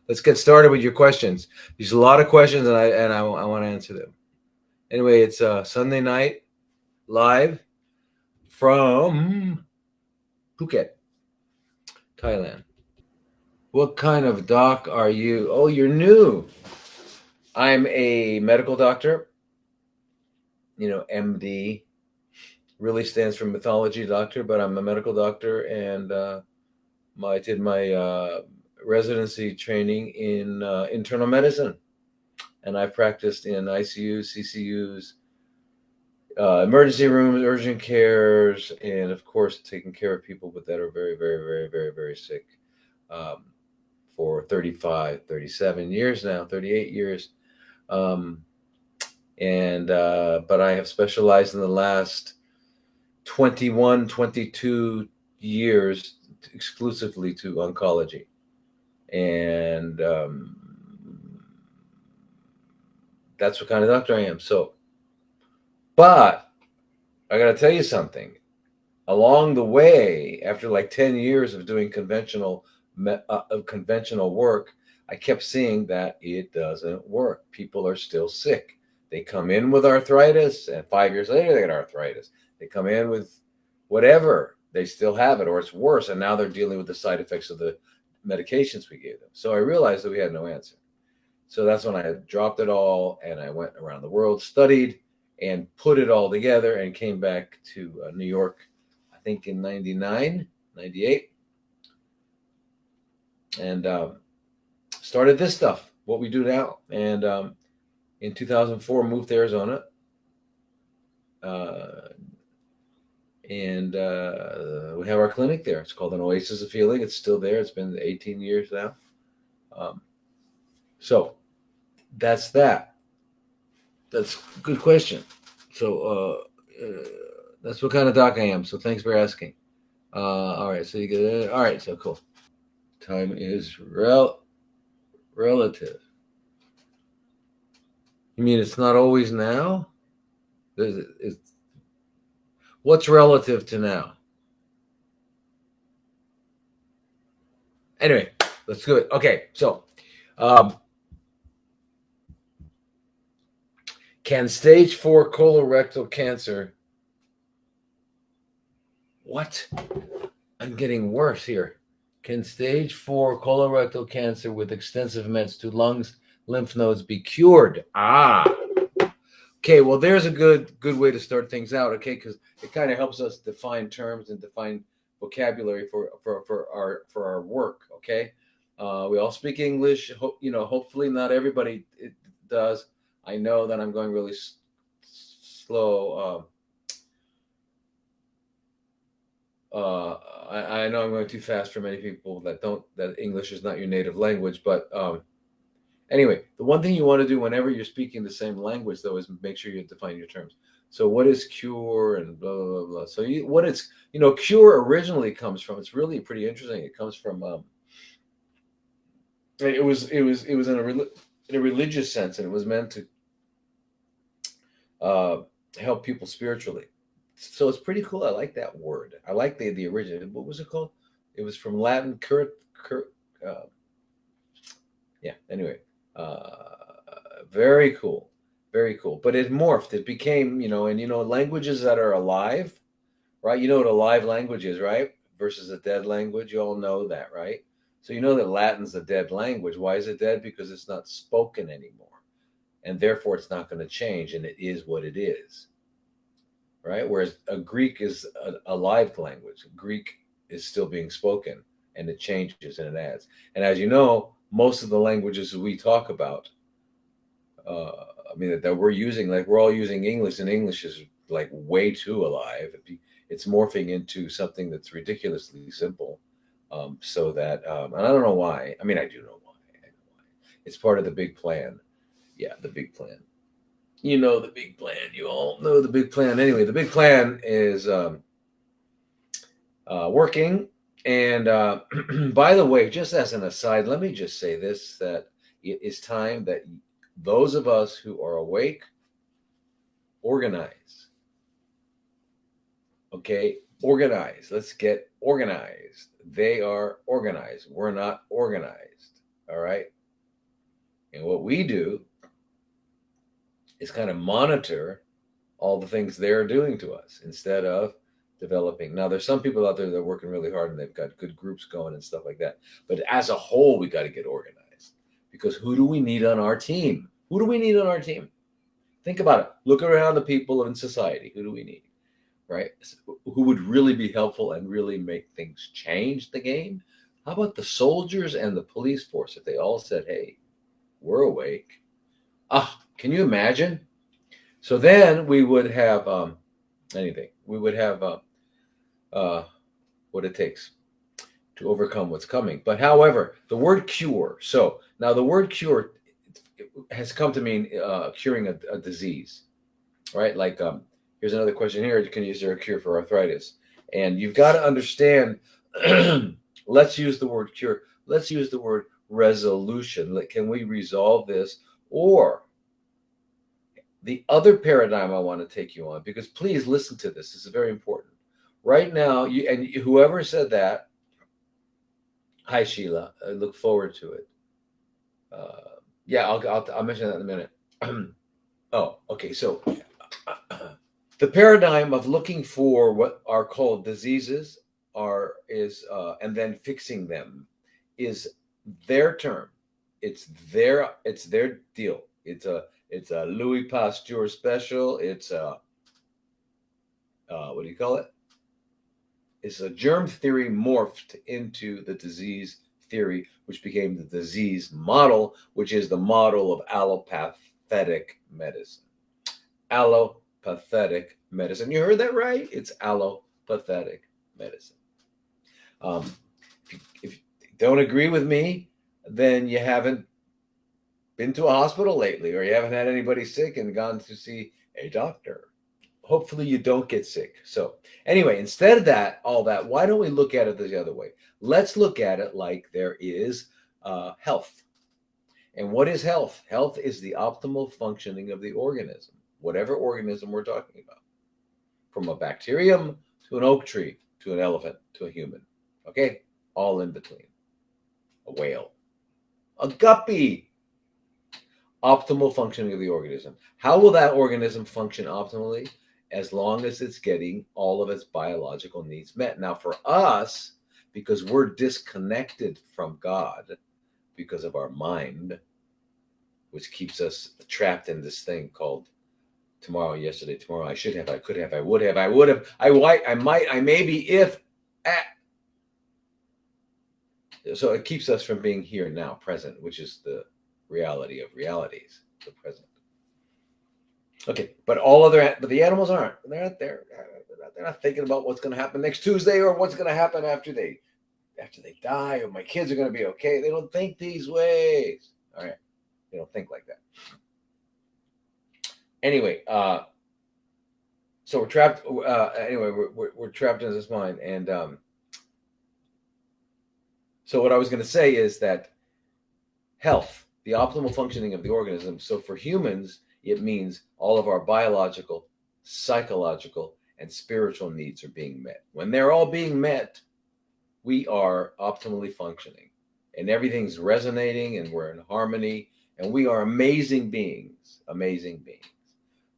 let's get started with your questions. There's a lot of questions, and I want to answer them. Anyway, it's Sunday night live from Phuket, Thailand. What kind of doc are you? Oh, you're new. I'm a medical doctor. MD really stands for mythology doctor, but I'm a medical doctor, and I did my residency training in internal medicine, and I've practiced in ICUs, CCUs, emergency rooms, urgent cares, and of course, taking care of people that are very, very, very, very, very sick um, for 35, 37 years now, 38 years. Um, but I have specialized in the last 21, 22 years exclusively to oncology. And that's what kind of doctor I am. But I got to tell you something. Along the way, after like 10 years of doing conventional work, I kept seeing that it doesn't work. People are still sick. They come in with arthritis, and 5 years later, they get arthritis. They come in with whatever, they still have it, or it's worse, and now they're dealing with the side effects of the medications we gave them. So I realized that we had no answer. So that's when I dropped it all, and I went around the world, studied, and put it all together, and came back to New York, I think in 99, 98, and started this stuff, what we do now. And in 2004, moved to Arizona. And we have our clinic there. It's called an Oasis of Healing. It's still there. It's been 18 years now. So that's that. That's a good question. So that's what kind of doc I am. So thanks for asking. All right. So you get it. All right. So cool. Time is relative. You mean it's not always now? What's relative to now? Anyway, let's do it. Okay. So can stage 4 colorectal cancer? What? I'm getting worse here. Can stage 4 colorectal cancer with extensive mets to lungs, lymph nodes be cured? Okay. Well, there's a good way to start things out. Okay, because it kind of helps us define terms and define vocabulary for our work. Okay, we all speak English. Hopefully not everybody does. I know that I'm going really slow. I know I'm going too fast for many people that English is not your native language. But anyway, the one thing you want to do whenever you're speaking the same language, though, is make sure you define your terms. So what is cure and blah, blah, blah, blah. So cure originally comes from, it's really pretty interesting. It comes from, it was in a religious sense, and it was meant to help people spiritually. So it's pretty cool. I like that word. I like the original. What was it called? It was from Latin. Uh, yeah. Anyway, very cool, very cool. But it morphed. It became, languages that are alive, right? You know what a live language is, right? Versus a dead language. You all know that, right? So you know that Latin's a dead language. Why is it dead? Because it's not spoken anymore, and therefore it's not going to change, and it is what it is. Right? Whereas a Greek is a live language. Greek is still being spoken, and it changes and it adds. And as you know, most of the languages we talk about, that we're using, like we're all using English, and English is like way too alive. It's morphing into something that's ridiculously simple. So that, and I don't know why. I mean, I do know why. It's part of the big plan. Yeah, the big plan. You know the big plan. You all know the big plan. Anyway, the big plan is working. And by the way, just as an aside, let me just say this, that it is time that those of us who are awake organize. Okay? Organize. Let's get organized. They are organized. We're not organized. All right? And what we do is kind of monitor all the things they're doing to us instead of developing. Now, there's some people out there that are working really hard and they've got good groups going and stuff like that. But as a whole, we got to get organized, because who do we need on our team? Who do we need on our team? Think about it. Look around the people in society. Who do we need? Right? Who would really be helpful and really make things change the game? How about the soldiers and the police force? If they all said, hey, we're awake. Can you imagine? So then we would have anything. We would have what it takes to overcome what's coming. But however, the word cure. So now the word cure has come to mean curing a disease, right? Like here's another question here. Is there a cure for arthritis? And you've got to understand. Let's use the word cure. Let's use the word resolution. Can we resolve this? Or the other paradigm I want to take you on, because please listen to this. This is very important. Right now, whoever said that, hi Sheila, I look forward to it. Yeah, I'll mention that in a minute. Oh, okay. So the paradigm of looking for what are called diseases and then fixing them is their term. It's their deal. It's a Louis Pasteur special. It's a what do you call it? It's a germ theory morphed into the disease theory, which became the disease model, which is the model of allopathic medicine. Allopathic medicine. You heard that right? It's allopathic medicine. If you don't agree with me, then you haven't been to a hospital lately, or you haven't had anybody sick and gone to see a doctor. Hopefully you don't get sick. So anyway, instead of all that, why don't we look at it the other way? Let's look at it like there is health. And what is health? Health is the optimal functioning of the organism, whatever organism we're talking about, from a bacterium to an oak tree to an elephant to a human. Okay, all in between. A whale, a guppy. Optimal functioning of the organism. How will that organism function optimally? As long as it's getting all of its biological needs met. Now, for us, because we're disconnected from God because of our mind, which keeps us trapped in this thing called tomorrow, yesterday, tomorrow, I should have, I could have, I would have, I would have, I might, I maybe, if, so it keeps us from being here now, present, which is the reality of realities, the present. Okay, but the animals aren't. They're not there. They're not thinking about what's going to happen next Tuesday or what's going to happen after they die, or my kids are going to be okay. They don't think these ways. All right, they don't think like that. Anyway, so we're trapped. Anyway, we're trapped in this mind, and so what I was going to say is that health, the optimal functioning of the organism. So for humans, it means all of our biological, psychological, and spiritual needs are being met. When they're all being met, we are optimally functioning, and everything's resonating, and we're in harmony, and we are amazing beings, amazing beings.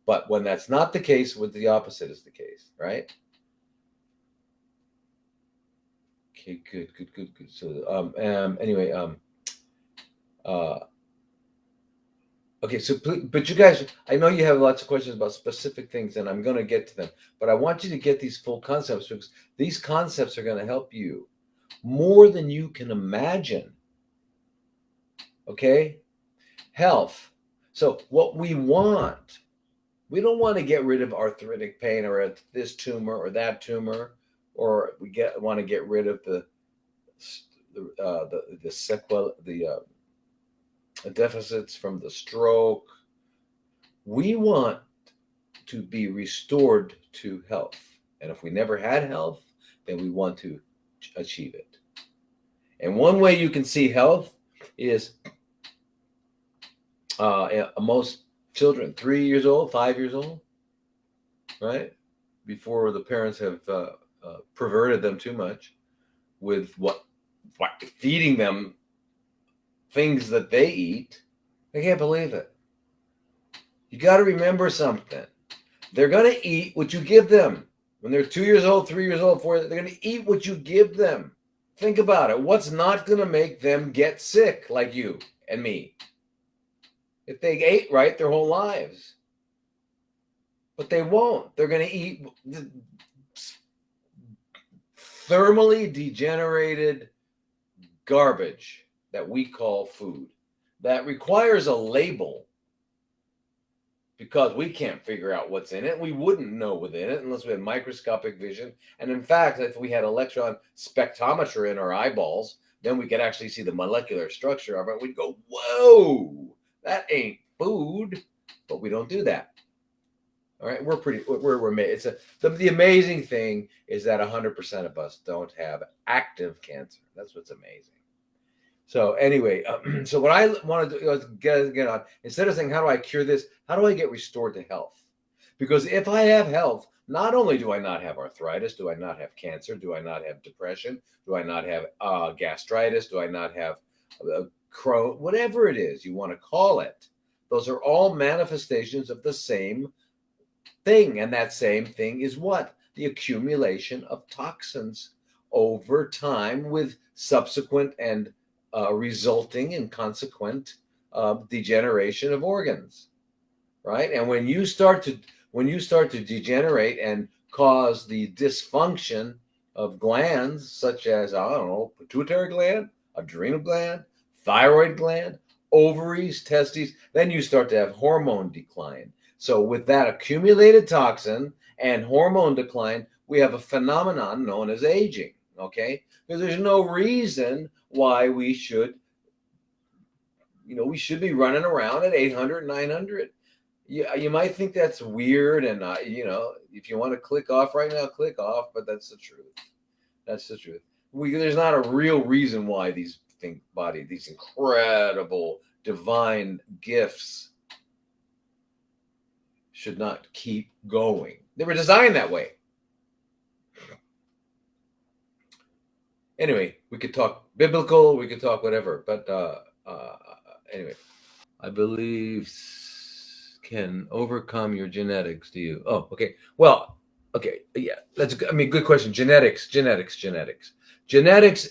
But when that's not the case, when the opposite is the case, right? Okay, good. So, anyway, okay, so but you guys, I know you have lots of questions about specific things, and I'm going to get to them, but I want you to get these full concepts, because these concepts are going to help you more than you can imagine. Okay? Health. So what we don't want to get rid of arthritic pain or this tumor or that tumor, or we want to get rid of the sequel, the deficits from the stroke. We want to be restored to health. And if we never had health, then we want to achieve it. And one way you can see health is most children, 3 years old, 5 years old, right? Before the parents have perverted them too much with what feeding them things that they eat, I can't believe it. You got to remember something. They're going to eat what you give them. When they're 2 years old, 3 years old, 4, they're going to eat what you give them. Think about it. What's not going to make them get sick like you and me? If they ate right their whole lives. But they won't. They're going to eat thermally degenerated garbage that we call food that requires a label because we can't figure out what's in it. We wouldn't know within it unless we had microscopic vision. And in fact, if we had electron spectrometer in our eyeballs, then we could actually see the molecular structure of it. We'd go, whoa, that ain't food. But we don't do that. All right, we're made. It's the amazing thing is that 100% of us don't have active cancer. That's what's amazing. So anyway, so what I want to do is get on, instead of saying, how do I cure this? How do I get restored to health? Because if I have health, not only do I not have arthritis, do I not have cancer, do I not have depression, do I not have gastritis, do I not have Crohn, whatever it is you want to call it. Those are all manifestations of the same thing. And that same thing is what? The accumulation of toxins over time with subsequent and resulting in consequent degeneration of organs, right? And when you start to degenerate and cause the dysfunction of glands such as, I don't know, pituitary gland, adrenal gland, thyroid gland, ovaries, testes, then you start to have hormone decline. So with that accumulated toxin and hormone decline, we have a phenomenon known as aging, okay? Because there's no reason why we should be running around at 800, 900. You might think that's weird, and if you want to click off right now, click off, but that's the truth. That's the truth. There's not a real reason why these these incredible divine gifts should not keep going. They were designed that way. Anyway, we could talk biblical, we could talk whatever, but anyway, I believe can overcome your genetics. Do you? Oh, okay. Well, okay, yeah. Good question. Genetics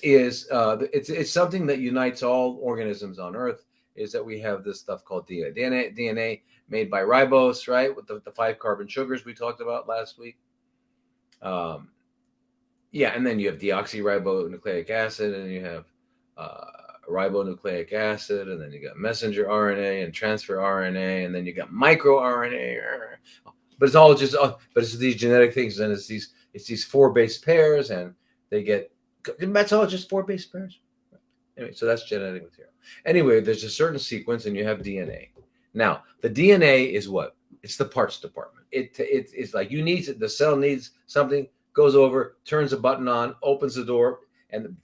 is it's something that unites all organisms on Earth. Is that we have this stuff called DNA made by ribose, right? With the 5 carbon sugars we talked about last week. Yeah, and then you have deoxyribonucleic acid, and you have ribonucleic acid, and then you got messenger RNA and transfer RNA, and then you got microRNA. But it's all but it's these genetic things, and it's these 4 base pairs, and that's all just 4 base pairs. Anyway, so that's genetic material. Anyway, there's a certain sequence, and you have DNA. Now, the DNA is what? It's the parts department. It's like the cell needs something, goes over, turns a button on, opens the door, and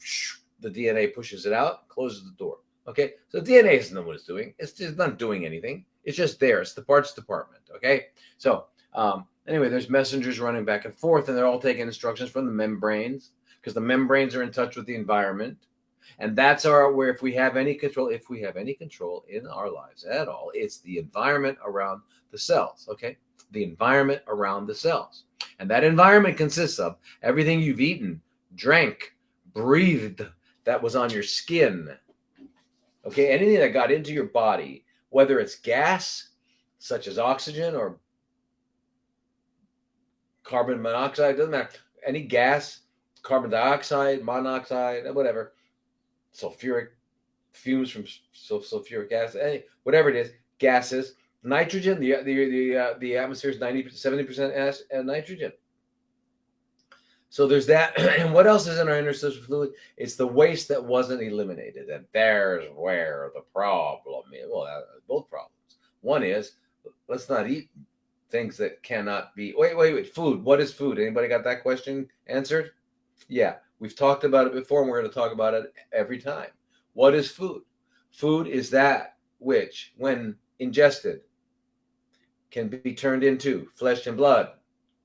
the DNA pushes it out, closes the door. Okay, so DNA doesn't know what it's doing. It's just not doing anything. It's just there. It's the parts department. Okay, so anyway, there's messengers running back and forth, and they're all taking instructions from the membranes because the membranes are in touch with the environment. And that's where if we have any control in our lives at all, it's the environment around the cells, okay? The environment around the cells. And that environment consists of everything you've eaten, drank, breathed, that was on your skin, okay? Anything that got into your body, whether it's gas, such as oxygen or carbon monoxide, doesn't matter. Any gas, carbon dioxide, monoxide, whatever, sulfuric fumes from sulfuric acid, whatever it is, gases, nitrogen. The atmosphere is 70% nitrogen. So there's that. And what else is in our interstitial fluid? It's the waste that wasn't eliminated, and there's where the problem is. Well, both problems. One is let's not eat things that cannot be. Wait. Food. What is food? Anybody got that question answered? Yeah. We've talked about it before, and we're going to talk about it every time. What is food? Food is that which, when ingested, can be turned into flesh and blood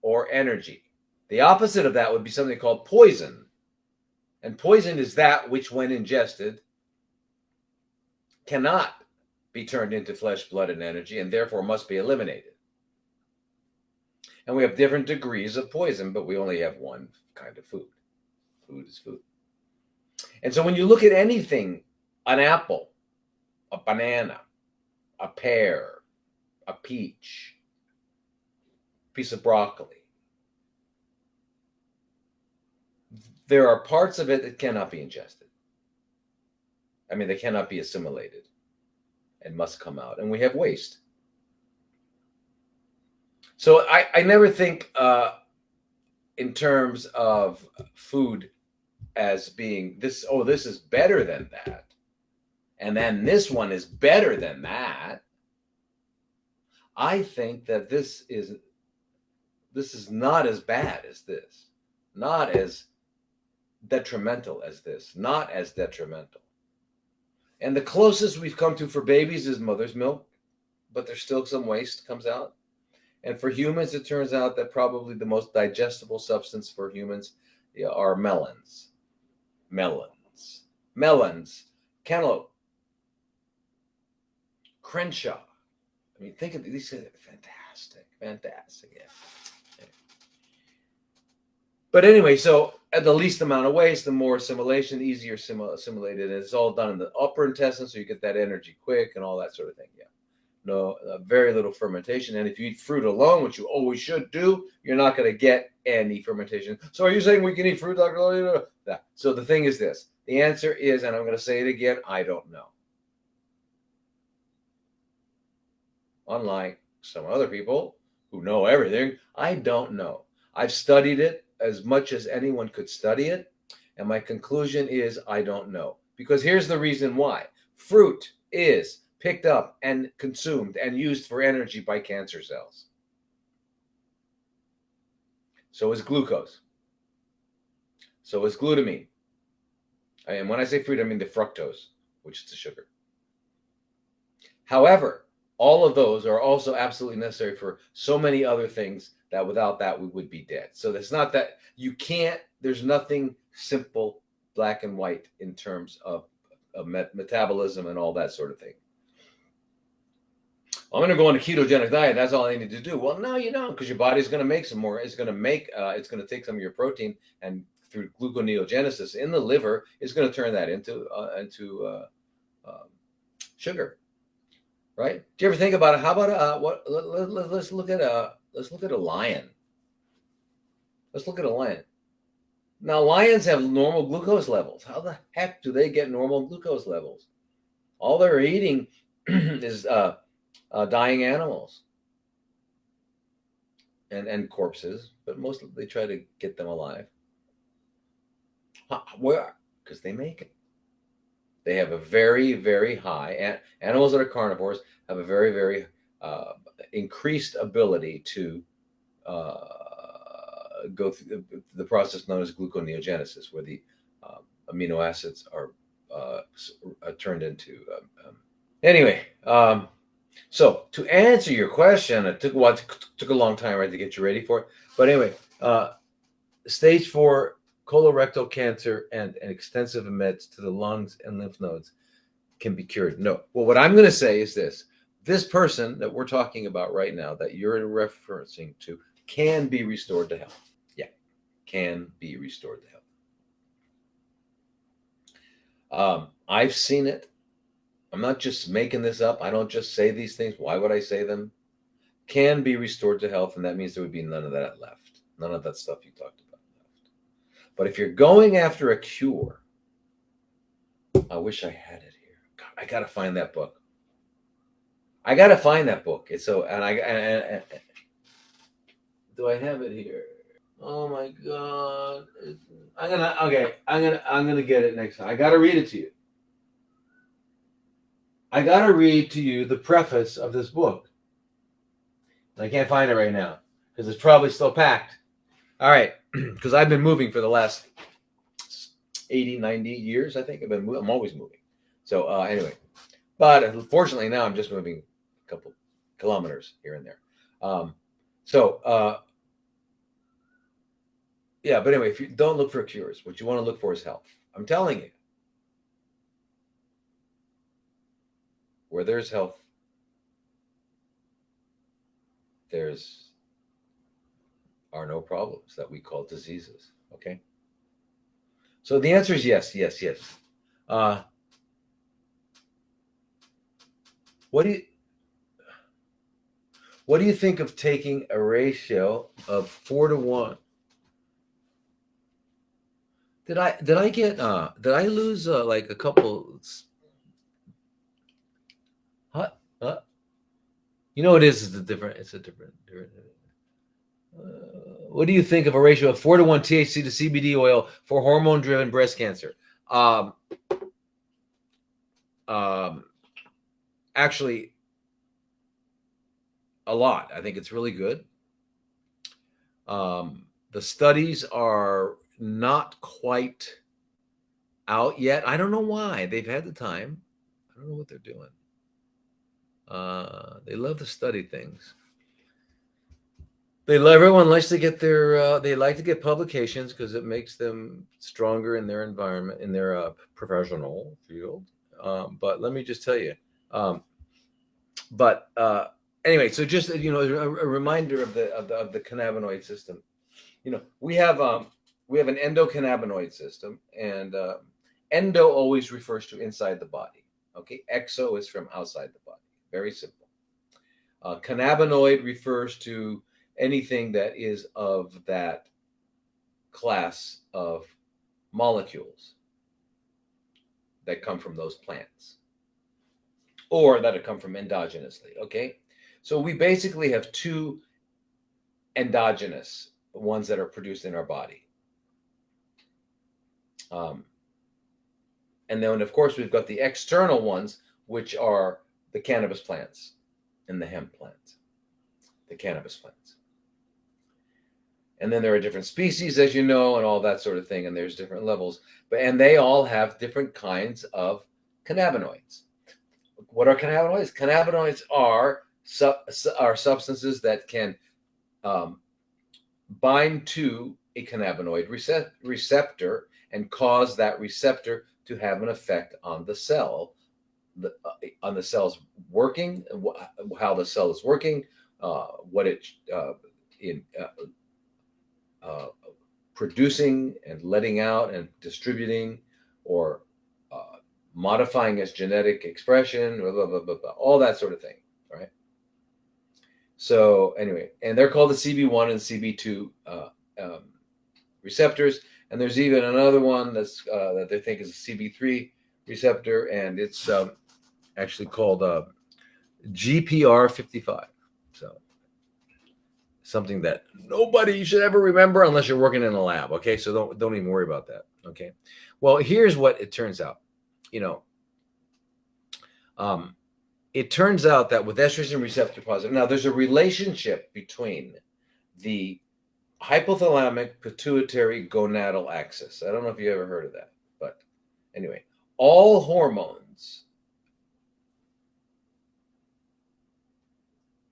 or energy. The opposite of that would be something called poison. And poison is that which, when ingested, cannot be turned into flesh, blood, and energy, and therefore must be eliminated. And we have different degrees of poison, but we only have one kind of food. Food is food. And so when you look at anything, an apple, a banana, a pear, a peach, a piece of broccoli, there are parts of it that cannot be ingested. I mean, they cannot be assimilated and must come out. And we have waste. So I never think in terms of food as being this, oh, this is better than that. And then this one is better than that. I think that this is not as bad as this, not as detrimental as this, not as detrimental. And the closest we've come to for babies is mother's milk, but there's still some waste comes out. And for humans, it turns out that probably the most digestible substance for humans are melons. Cantaloupe, Crenshaw. I mean, think of these guys. Fantastic. Yeah. But anyway, so at the least amount of waste, the more assimilation, easier assimilated. And it's all done in the upper intestine, so you get that energy quick and all that sort of thing. Yeah. No, very little fermentation. And if you eat fruit alone, which you always should do, you're not going to get any fermentation. So are you saying we can eat fruit, Dr. That. So the thing is this. The answer is, and I'm going to say it again, I don't know. Unlike some other people who know everything, I don't know. I've studied it as much as anyone could study it. And my conclusion is I don't know. Because here's the reason why. Fruit is picked up and consumed and used for energy by cancer cells. So is glucose. So is glutamine. And when I say fruit, I mean the fructose, which is the sugar. However, all of those are also absolutely necessary for so many other things that without that we would be dead. So it's not that you can't, there's nothing simple, black and white in terms of metabolism and all that sort of thing. I'm going to go on a ketogenic diet. That's all I need to do. Well, no, you don't, because your body's going to make some more. It's going to take some of your protein and through gluconeogenesis in the liver, it's going to turn that into sugar. Right? Do you ever think about it? How about let's look at a lion. Let's look at a lion. Now, lions have normal glucose levels. How the heck do they get normal glucose levels? All they're eating is dying animals and corpses, but mostly they try to get them alive. Where? Because they make it. They have a very, very high, animals that are carnivores have a very, very increased ability to go through the process known as gluconeogenesis, where the amino acids are turned into. Anyway, so to answer your question, it took a long time, right, to get you ready for it. But anyway, stage 4 colorectal cancer and extensive meds to the lungs and lymph nodes can be cured. No. Well, what I'm going to say is this. This person that we're talking about right now, that you're referencing to, can be restored to health. Yeah, can be restored to health. I've seen it. I'm not just making this up. I don't just say these things. Why would I say them? Can be restored to health, and that means there would be none of that left. None of that stuff you talked about. But if you're going after a cure, I wish I had it here. God, I gotta find that book. It's so, and do I have it here? Oh my God! I'm gonna get it next time. I gotta read it to you. I gotta read to you the preface of this book. And I can't find it right now because it's probably still packed. All right, because I've been moving for the last 80, 90 years, I think. I'm always moving. So anyway, but unfortunately now I'm just moving a couple kilometers here and there. Yeah, but anyway, if you don't look for cures, what you want to look for is health. I'm telling you. Where there's health, there's are no problems that we call diseases. Okay. So the answer is yes, yes, yes. Uh, what do you what do you think of taking a ratio of 4 to 1? Did I lose like a couple? Huh? Huh? You know, it's a different. It's a different. What do you think of a ratio of 4 to 1 THC to CBD oil for hormone-driven breast cancer? Um, um, Actually, a lot. I think it's really good. The studies are not quite out yet. I don't know why. They've had the time. I don't know what they're doing. They love to study things. Everyone likes to get their. They like to get publications because it makes them stronger in their environment, in their professional field. But let me just tell you. But Anyway, so just a reminder of the cannabinoid system. We have an endocannabinoid system, and endo always refers to inside the body. Okay, exo is from outside the body. Very simple. Cannabinoid refers to anything that is of that class of molecules that come from those plants or that have come from endogenously. Okay, so we basically have two endogenous ones that are produced in our body. And then, of course, we've got the external ones, which are the cannabis plants and the hemp plants, the cannabis plants. And then there are different species, as you know, and all that sort of thing. And there's different levels, and they all have different kinds of cannabinoids. What are cannabinoids? Cannabinoids are substances that can bind to a cannabinoid receptor and cause that receptor to have an effect on the cell, on the cell's working, how the cell is working, what it in producing and letting out and distributing, or modifying its genetic expression, blah, blah, blah, blah, blah, all that sort of thing, right? So anyway, and they're called the CB1 and CB2 receptors. And there's even another one that's that they think is a CB3 receptor, and it's actually called GPR55. So something that nobody should ever remember unless you're working in a lab. Okay, so don't even worry about that. Okay, well, here's what it turns out. It turns out that with estrogen receptor positive, now there's a relationship between the hypothalamic pituitary gonadal axis. I don't know if you ever heard of that, but anyway, all hormones,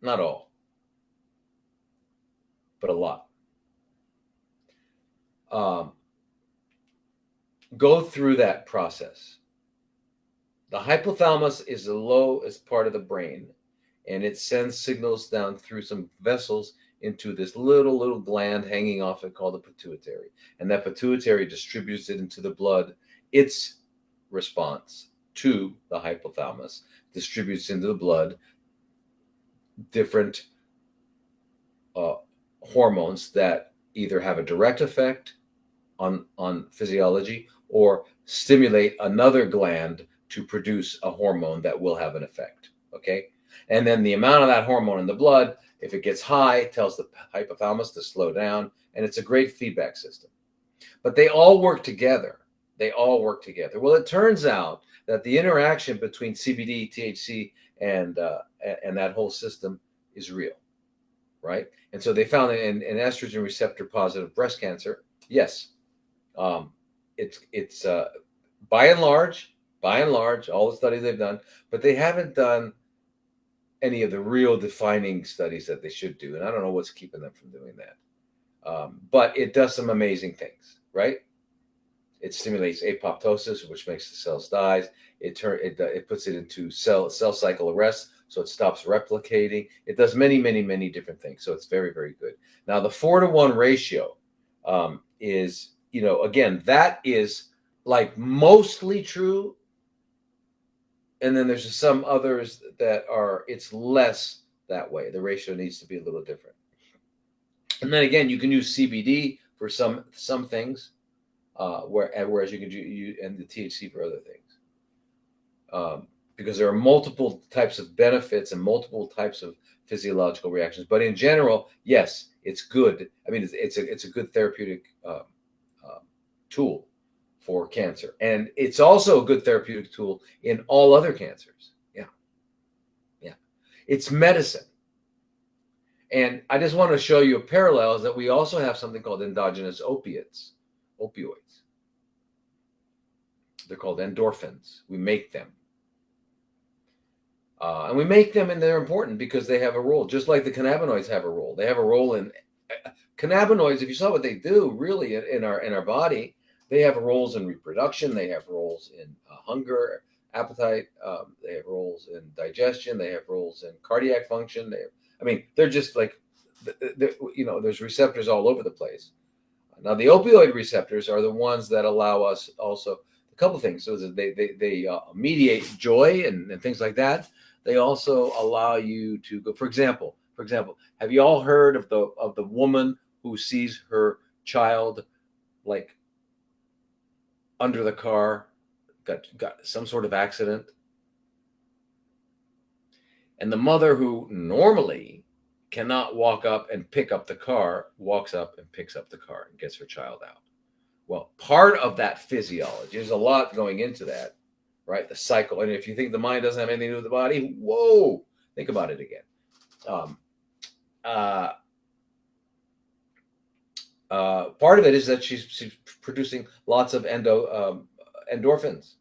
not all, but a lot, go through that process. The hypothalamus is the lowest part of the brain, and it sends signals down through some vessels into this little gland hanging off it called the pituitary. And that pituitary distributes it into the blood. Its response to the hypothalamus distributes into the blood different hormones that either have a direct effect on physiology or stimulate another gland to produce a hormone that will have an effect. Okay, and then the amount of that hormone in the blood, if it gets high, tells the hypothalamus to slow down, and it's a great feedback system. But they all work together. Well, it turns out that the interaction between CBD, THC, and that whole system is real, right? And so they found that in estrogen receptor positive breast cancer, yes, it's by and large, all the studies they've done, but they haven't done any of the real defining studies that they should do. And I don't know what's keeping them from doing that. But it does some amazing things, right? It stimulates apoptosis, which makes the cells die. it puts it into cell cycle arrest, so it stops replicating. It does many, many, many different things. So it's very, very good. Now the 4-to-1 ratio is, again, that is like mostly true. And then there's some others that it's less that way. The ratio needs to be a little different. And then again, you can use CBD for some things, whereas you can use and the THC for other things, because there are multiple types of benefits and multiple types of physiological reactions. But in general, yes, it's good. I mean, it's a good therapeutic tool for cancer, and it's also a good therapeutic tool in all other cancers. Yeah, it's medicine. And I just want to show you a parallel is that we also have something called endogenous opioids. They're called endorphins. We make them. And we make them, and they're important because they have a role, just like the cannabinoids have a role. They have a role in cannabinoids. If you saw what they do really in our body, they have roles in reproduction. They have roles in hunger, appetite. They have roles in digestion. They have roles in cardiac function. They're just like, there's receptors all over the place. Now, the opioid receptors are the ones that allow us also a couple things. So they mediate joy and things like that. They also allow you to go. For example, have you all heard of the woman who sees her child like under the car, got some sort of accident? And the mother, who normally cannot walk up and pick up the car, walks up and picks up the car and gets her child out. Well, part of that physiology, there's a lot going into that, right? The cycle. And if you think the mind doesn't have anything to do with the body, whoa, think about it again. Part of it is that she's producing lots of endorphins.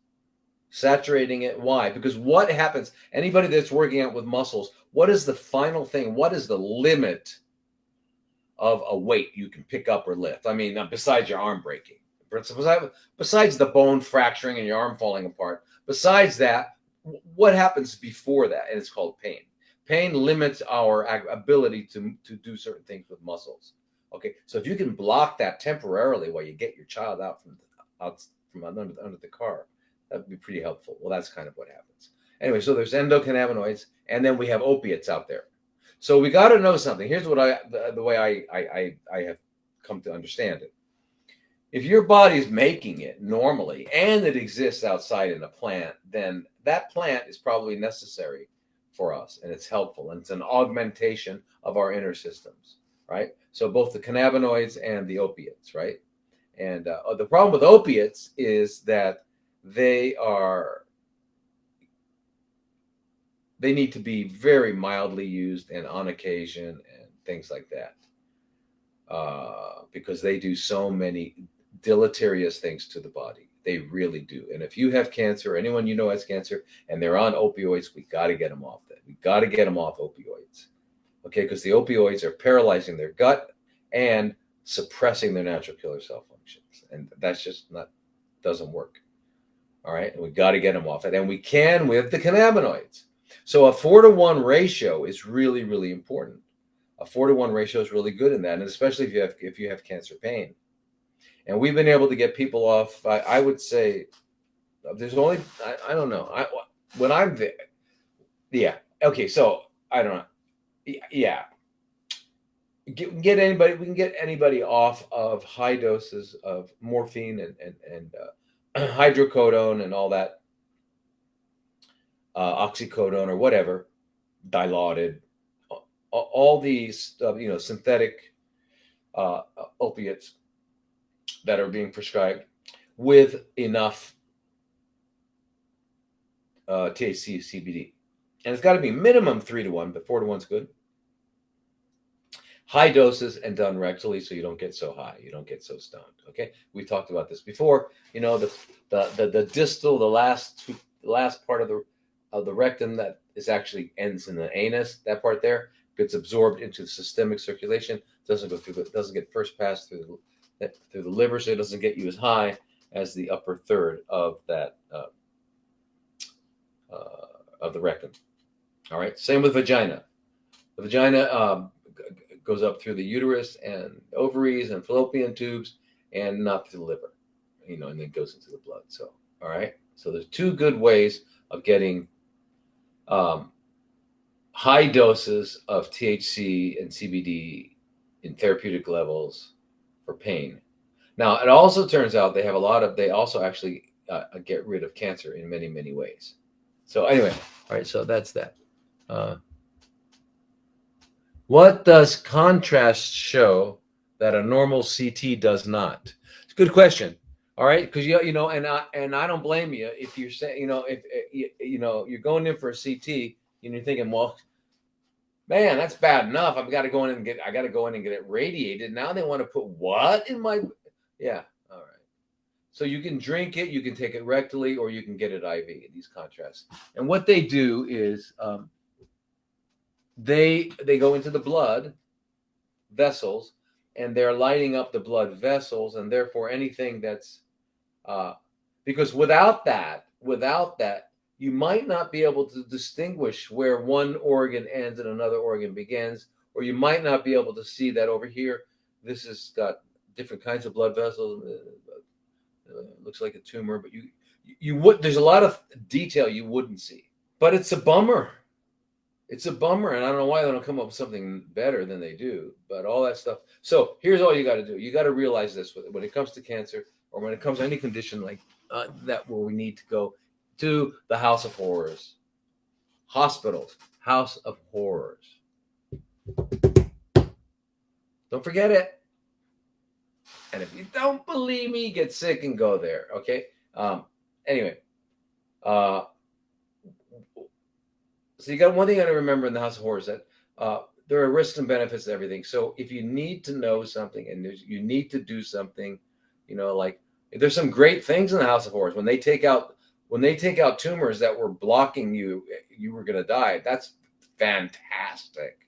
Saturating it. Why? Because what happens, anybody that's working out with muscles, what is the final thing? What is the limit of a weight you can pick up or lift? I mean, besides your arm breaking, besides the bone fracturing and your arm falling apart, besides that, what happens before that? And it's called pain. Pain limits our ability to do certain things with muscles. Okay, so if you can block that temporarily while you get your child out from under the car, that would be pretty helpful. Well, that's kind of what happens. Anyway, so there's endocannabinoids, and then we have opiates out there. So we got to know something. Here's what the way I have come to understand it. If your body's making it normally and it exists outside in a plant, then that plant is probably necessary for us, and it's helpful, and it's an augmentation of our inner systems, right? So both the cannabinoids and the opiates, right? And the problem with opiates is that they need to be very mildly used and on occasion and things like that, because they do so many deleterious things to the body. They really do. And if you have cancer, anyone you know has cancer, and they're on opioids, we got to get them off that. We got to get them off opioids, okay? Because the opioids are paralyzing their gut and suppressing their natural killer cell functions, and that's just doesn't work. All right, and we got to get them off it, and we can with the cannabinoids. So a 4-to-1 ratio is really, really important. A 4-to-1 ratio is really good in that, and especially if you have cancer pain. And we've been able to get people off. I would say there's only I don't know. When I'm there, yeah. Okay, so I don't know. Yeah, we can get anybody off of high doses of morphine and hydrocodone and all that, oxycodone or whatever, Dilaudid, all these synthetic opiates that are being prescribed with enough THC, CBD, and it's got to be minimum 3-to-1, but 4-to-1 is good. High doses and done rectally, so you don't get so high, you don't get so stoned. Okay, we talked about this before. The distal, the last part of the rectum that is actually ends in the anus. That part there gets absorbed into the systemic circulation. Doesn't get first pass through the liver, so it doesn't get you as high as the upper third of that of the rectum. All right. Same with vagina. The vagina goes up through the uterus and ovaries and fallopian tubes, and not through the liver, and then goes into the blood. So, all right. So there's two good ways of getting high doses of THC and CBD in therapeutic levels for pain. Now, it also turns out they also actually get rid of cancer in many, many ways. So anyway, all right. So that's that. What does contrast show that a normal CT does not? It's a good question. All right, because and I don't blame you if you're saying, if you're going in for a CT and you're thinking, well, man, that's bad enough. I got to go in and get it radiated. Now they want to put what in my? Yeah, all right. So you can drink it, you can take it rectally, or you can get it IV. These contrasts, and what they do is they go into the blood vessels, and they're lighting up the blood vessels, and therefore anything that's because without that you might not be able to distinguish where one organ ends and another organ begins, or you might not be able to see that over here this has got different kinds of blood vessels. Looks like a tumor, but you would, there's a lot of detail you wouldn't see, but it's a bummer. It's a bummer, and I don't know why they don't come up with something better than they do, but all that stuff. So here's all you got to do. You got to realize this when it comes to cancer, or when it comes to any condition like that, where we need to go to the House of Horrors. Hospitals, House of Horrors. Don't forget it. And if you don't believe me, get sick and go there, okay? Anyway. So you got one thing you got to remember in the House of Horrors, that there are risks and benefits to everything. So if you need to know something and you need to do something, like there's some great things in the House of Horrors. When they take out tumors that were blocking you were going to die. That's fantastic.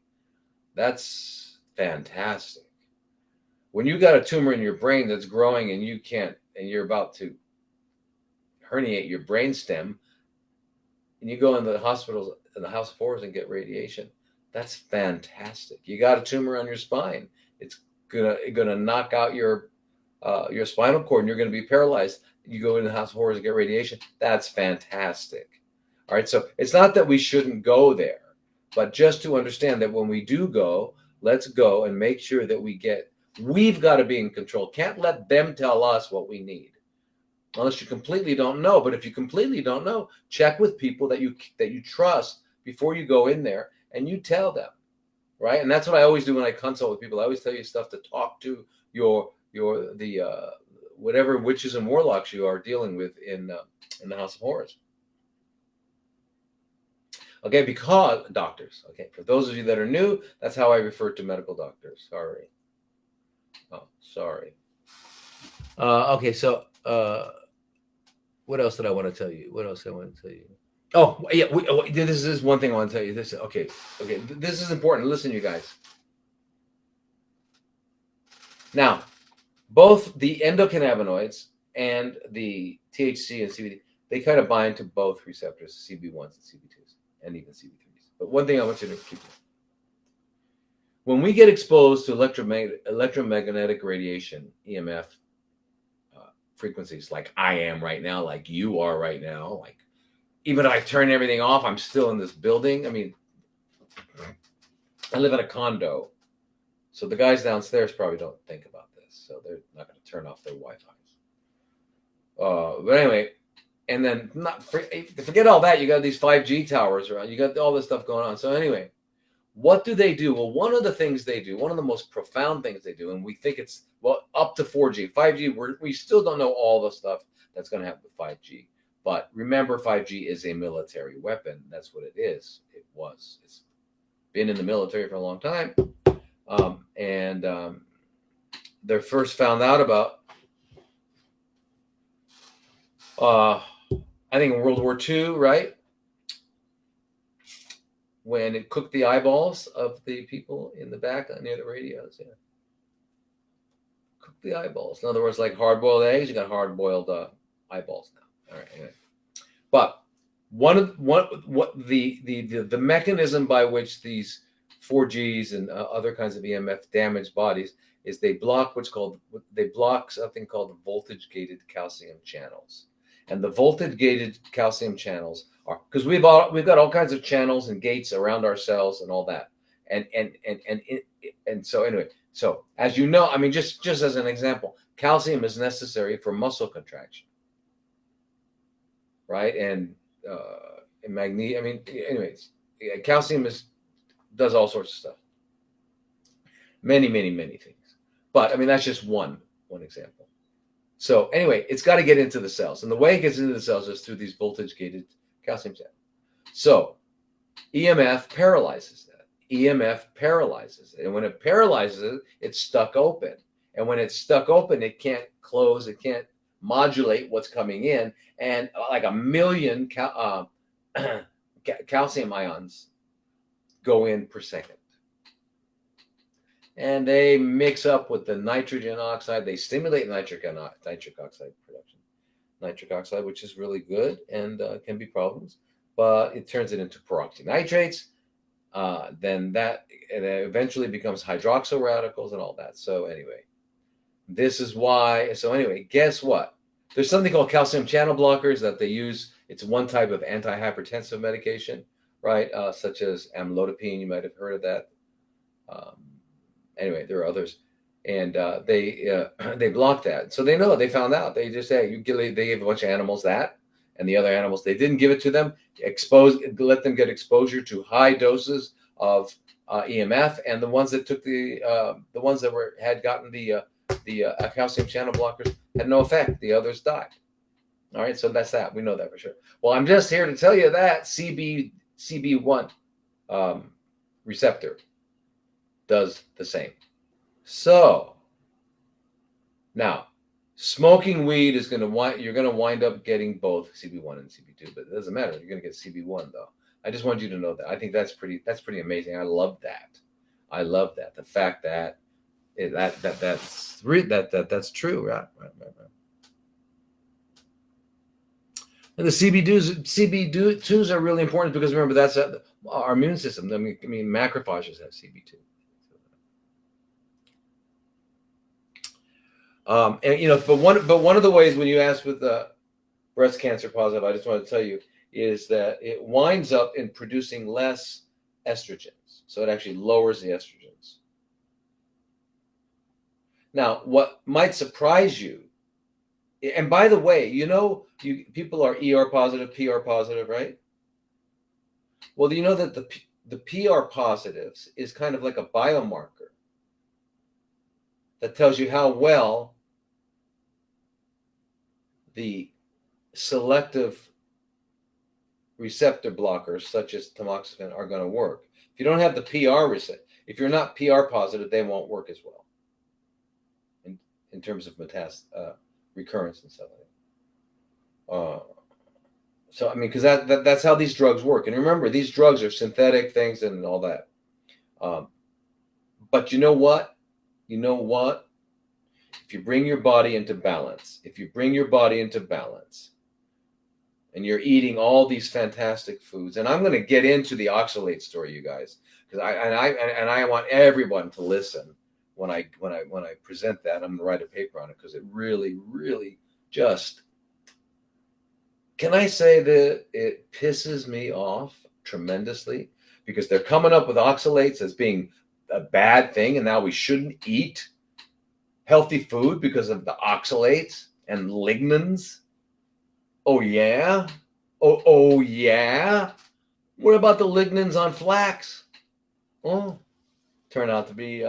That's fantastic. When you got a tumor in your brain that's growing and you're about to herniate your brain stem, and you go in the hospitals in the House of Horrors and get radiation, that's fantastic. You got a tumor on your spine. It's gonna knock out your spinal cord, and you're gonna be paralyzed. You go in the House of Horrors and get radiation. That's fantastic. All right, so it's not that we shouldn't go there, but just to understand that when we do go, let's go and make sure that we've got to be in control. Can't let them tell us what we need. Unless you completely don't know. But if you completely don't know, check with people that you trust before you go in there, and you tell them, right? And that's what I always do when I consult with people. I always tell you stuff to talk to the whatever witches and warlocks you are dealing with in the House of Horrors. Okay, because doctors. Okay, for those of you that are new, that's how I refer to medical doctors. Sorry. Oh, sorry. Okay, so. What else did I want to tell you? Oh, yeah. This is one thing I want to tell you. Okay. This is important. Listen, you guys. Now, both the endocannabinoids and the THC and CBD, they kind of bind to both receptors, CB1s and CB2s, and even CB3s. But one thing I want you to keep in. When we get exposed to electromagnetic radiation, EMF, frequencies, like I am right now, like you are right now, like even if I turn everything off, I'm still in this building. I mean, I live in a condo, so the guys downstairs probably don't think about this, so they're not going to turn off their Wi-Fi. But anyway, and then forget all that. You got these 5G towers around. You got all this stuff going on. So anyway, what do they do? Well, one of the things they do, one of the most profound things they do, and we think it's, up to 4G. 5G, we still don't know all the stuff that's going to happen with 5G. But remember, 5G is a military weapon. That's what it is. It's been in the military for a long time. They're first found out about, I think in World War II, right? When it cooked the eyeballs of the people in the back near the radios. Yeah. Cooked the eyeballs. In other words, like hard-boiled eggs, you got hard-boiled eyeballs now. All right, anyway. But The mechanism by which these 4Gs and other kinds of EMF damage bodies is they block something called the voltage gated calcium channels. And the voltage gated calcium channels are, because we've got all kinds of channels and gates around our cells and all that. And so anyway, so as you know, I mean, just as an example, calcium is necessary for muscle contraction, right? And magnesium. I mean, anyways, calcium does all sorts of stuff, many things. But I mean, that's just one example. So anyway, it's got to get into the cells, and the way it gets into the cells is through these voltage gated calcium channels. So EMF paralyzes that. EMF paralyzes it, and when it paralyzes it, it's stuck open. And when it's stuck open, it can't close. It can't modulate what's coming in, and like a million calcium ions go in per second. And they mix up with the nitrogen oxide. They stimulate nitric oxide production. Nitric oxide, which is really good and can be problems, but it turns it into peroxynitrates. Then it eventually becomes hydroxyl radicals and all that. So anyway, this is why. So anyway, guess what? There's something called calcium channel blockers that they use. It's one type of antihypertensive medication, right? Such as amlodipine. You might have heard of that. Anyway, there are others, and they block that. So they know, they found out. They just say they gave a bunch of animals that, and the other animals they didn't give it to them. Let them get exposure to high doses of EMF, and the ones that took the ones that had gotten the calcium channel blockers had no effect. The others died. All right, so that's that. We know that for sure. Well, I'm just here to tell you that CB1 receptor does the same. So now, smoking weed is you're going to wind up getting both CB1 and CB2, but it doesn't matter. You're going to get CB1 though. I just want you to know that. I think that's pretty amazing. I love that. The fact that that's true, right? And the CB2s are really important because remember, that's our immune system. I mean, macrophages have CB2. And but one of the ways when you ask with the breast cancer positive, I just want to tell you, is that it winds up in producing less estrogens. So it actually lowers the estrogens. Now, what might surprise you, and by the way, people are ER positive, PR positive, right? Well, you know that the PR positives is kind of like a biomarker that tells you how well the selective receptor blockers, such as tamoxifen, are going to work. If you don't have the PR receptor, if you're not PR positive, they won't work as well in terms of recurrence and stuff like that. So I mean, because that's how these drugs work. And remember, these drugs are synthetic things and all that. But you know what? If you bring your body into balance, and you're eating all these fantastic foods, and I'm going to get into the oxalate story, you guys, because I want everyone to listen when I present that. I'm going to write a paper on it because it really, really just, can I say that it pisses me off tremendously, because they're coming up with oxalates as being a bad thing, and now we shouldn't eat healthy food because of the oxalates and lignans. Oh yeah? Oh yeah? What about the lignans on flax? Oh, turn out to be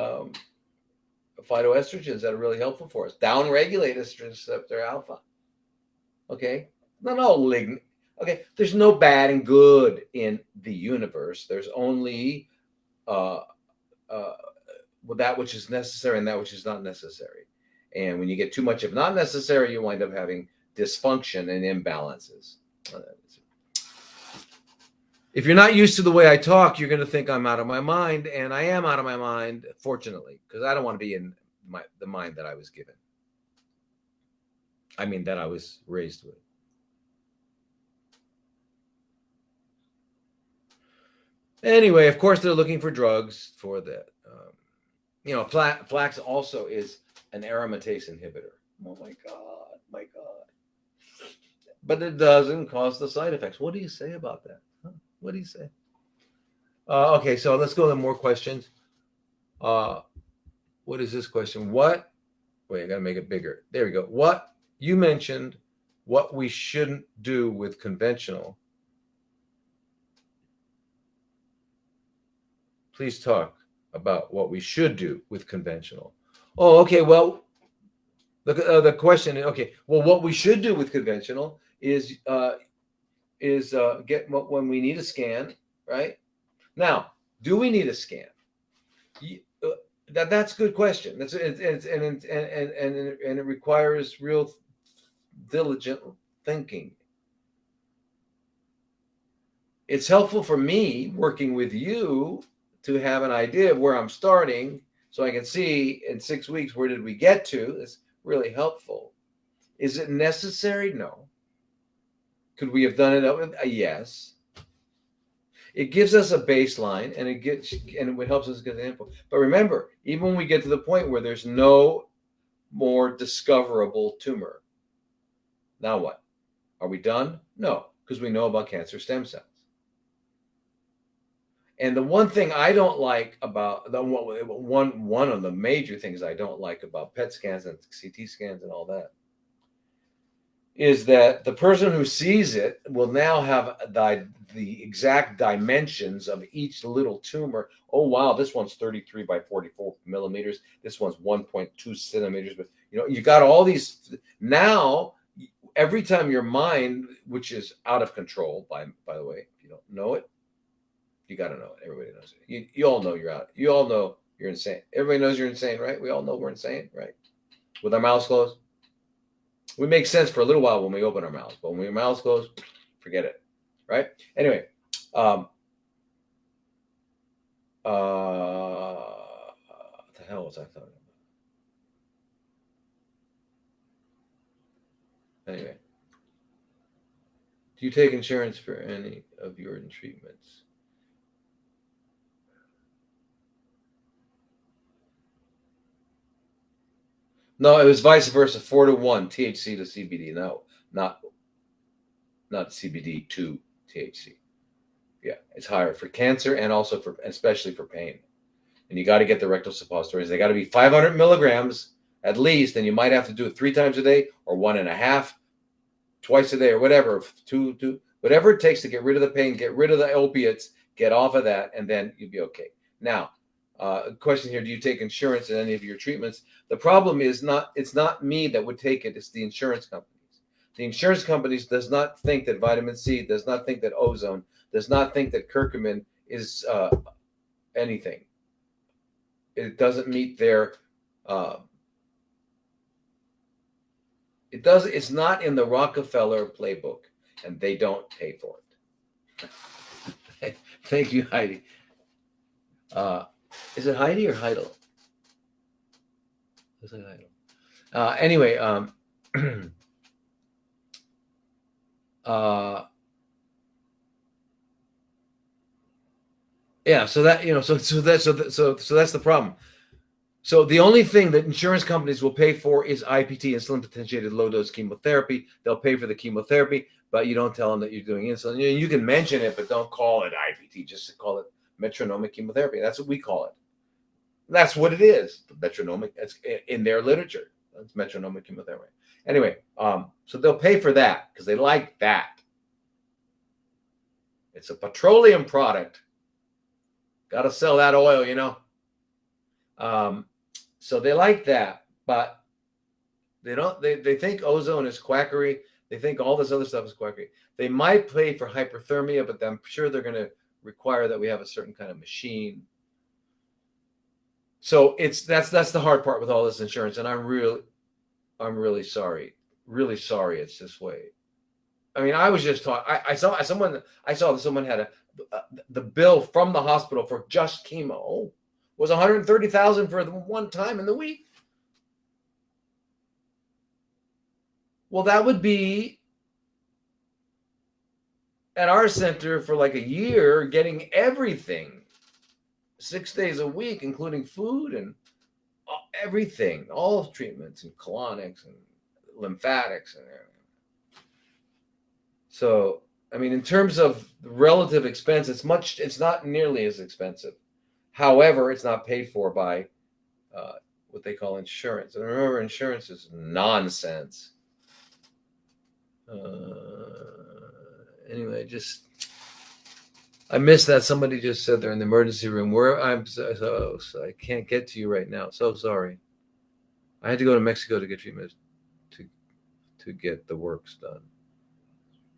phytoestrogens that are really helpful for us. Down-regulate estrogen receptor alpha. Okay? Not all lignan. Okay, there's no bad and good in the universe. There's only that which is necessary and that which is not necessary. And when you get too much of not necessary, you wind up having dysfunction and imbalances. If you're not used to the way I talk, you're going to think I'm out of my mind, and I am out of my mind, fortunately, because I don't want to be in the mind that I was given. I mean, that I was raised with. Anyway, of course, they're looking for drugs for that. Flax also is an aromatase inhibitor. Oh my God, my God. But it doesn't cause the side effects. What do you say about that? Huh? What do you say? Okay, so let's go to more questions. Uh, what is this question? What? Wait, I got to make it bigger. There we go. What you mentioned, what we shouldn't do with conventional. Please talk about what we should do with conventional. Oh, okay. Well, the question. Okay. Well, what we should do with conventional is get when we need a scan, right? Now, do we need a scan? That's a good question. And it requires real diligent thinking. It's helpful for me working with you to have an idea of where I'm starting, so I can see in 6 weeks where did we get to. It's really helpful. Is it necessary? No. Could we have done it? Yes. It gives us a baseline, and it helps us get the info. But remember, even when we get to the point where there's no more discoverable tumor, now what? Are we done? No, because we know about cancer stem cells. And the one thing I don't like about one of the major things I don't like about PET scans and CT scans and all that is that the person who sees it will now have the exact dimensions of each little tumor. Oh wow, this one's 33 by 44 millimeters. This one's 1.2 centimeters. But you got all these now. Every time your mind, which is out of control, by the way, if you don't know it, you got to know it. Everybody knows it. You all know you're out. You all know you're insane. Everybody knows you're insane, right? We all know we're insane, right? With our mouths closed. We make sense for a little while when we open our mouths, but when our mouths closed, forget it, right? Anyway, what the hell was I talking about? Anyway, do you take insurance for any of your treatments? No, it was vice versa, 4-1 THC to CBD. No, not CBD to THC. Yeah, it's higher for cancer and also especially for pain. And you got to get the rectal suppositories. They got to be 500 milligrams at least, and you might have to do it 3 times a day or 1.5, twice a day or whatever, whatever it takes to get rid of the pain, get rid of the opiates, get off of that, and then you'll be okay. Now, question here: do you take insurance in any of your treatments? The problem is it's not me that would take it; it's the insurance companies. The insurance companies does not think that vitamin C, does not think that ozone, does not think that curcumin is anything. It doesn't meet their it's not in the Rockefeller playbook, and they don't pay for it. Thank you, Heidi. Is it Heidi or Heidel? It's like Heidel. Anyway, yeah. So that so that's the problem. So the only thing that insurance companies will pay for is IPT, insulin potentiated low dose chemotherapy. They'll pay for the chemotherapy, but you don't tell them that you're doing insulin. You can mention it, but don't call it IPT. Just call it metronomic chemotherapy. That's what we call it. That's what it is. Metronomic. That's in their literature. That's metronomic chemotherapy. Anyway, so they'll pay for that because they like that. It's a petroleum product. Got to sell that oil, So they like that, but they don't. They think ozone is quackery. They think all this other stuff is quackery. They might pay for hyperthermia, but I'm sure they're going to require that we have a certain kind of machine. So that's the hard part with all this insurance, and I'm really sorry. Really sorry it's this way. I mean, I was just taught. I saw that someone had the bill from the hospital for just chemo was $130,000 for the one time in the week. Well, that would be at our center for like a year, getting everything 6 days a week, including food and everything, all treatments and colonics and lymphatics and everything. So, I mean, in terms of relative expense, it's not nearly as expensive. However, it's not paid for by what they call insurance. And remember, insurance is nonsense. Anyway, I missed that. Somebody just said they're in the emergency room. Where so I can't get to you right now. So sorry. I had to go to Mexico to get treatment to get the works done.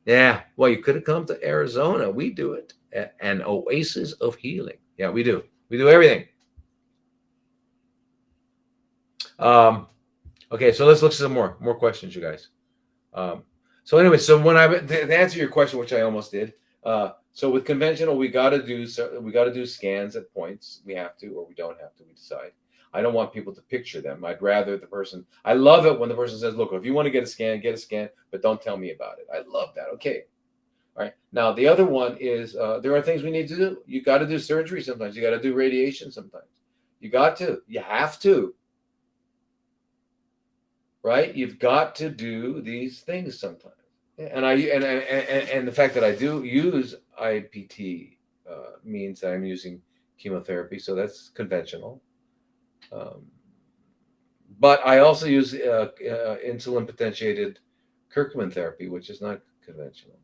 Yeah, well, you could have come to Arizona. We do it. An oasis of healing. Yeah, we do. We do everything. Okay, so let's look at some more questions, you guys. So anyway, so when to answer your question, which I almost did. So with conventional, we got to do scans at points. We have to, or we don't have to. We decide. I don't want people to picture them. I'd rather the person. I love it when the person says, "Look, if you want to get a scan, but don't tell me about it." I love that. Okay. All right. Now the other one is there are things we need to do. You got to do surgery sometimes. You got to do radiation sometimes. You got to. You have to. Right? You've got to do these things sometimes. And the fact that I do use IPT means that I'm using chemotherapy, so that's conventional. But I also use insulin potentiated Curcumin therapy, which is not conventional.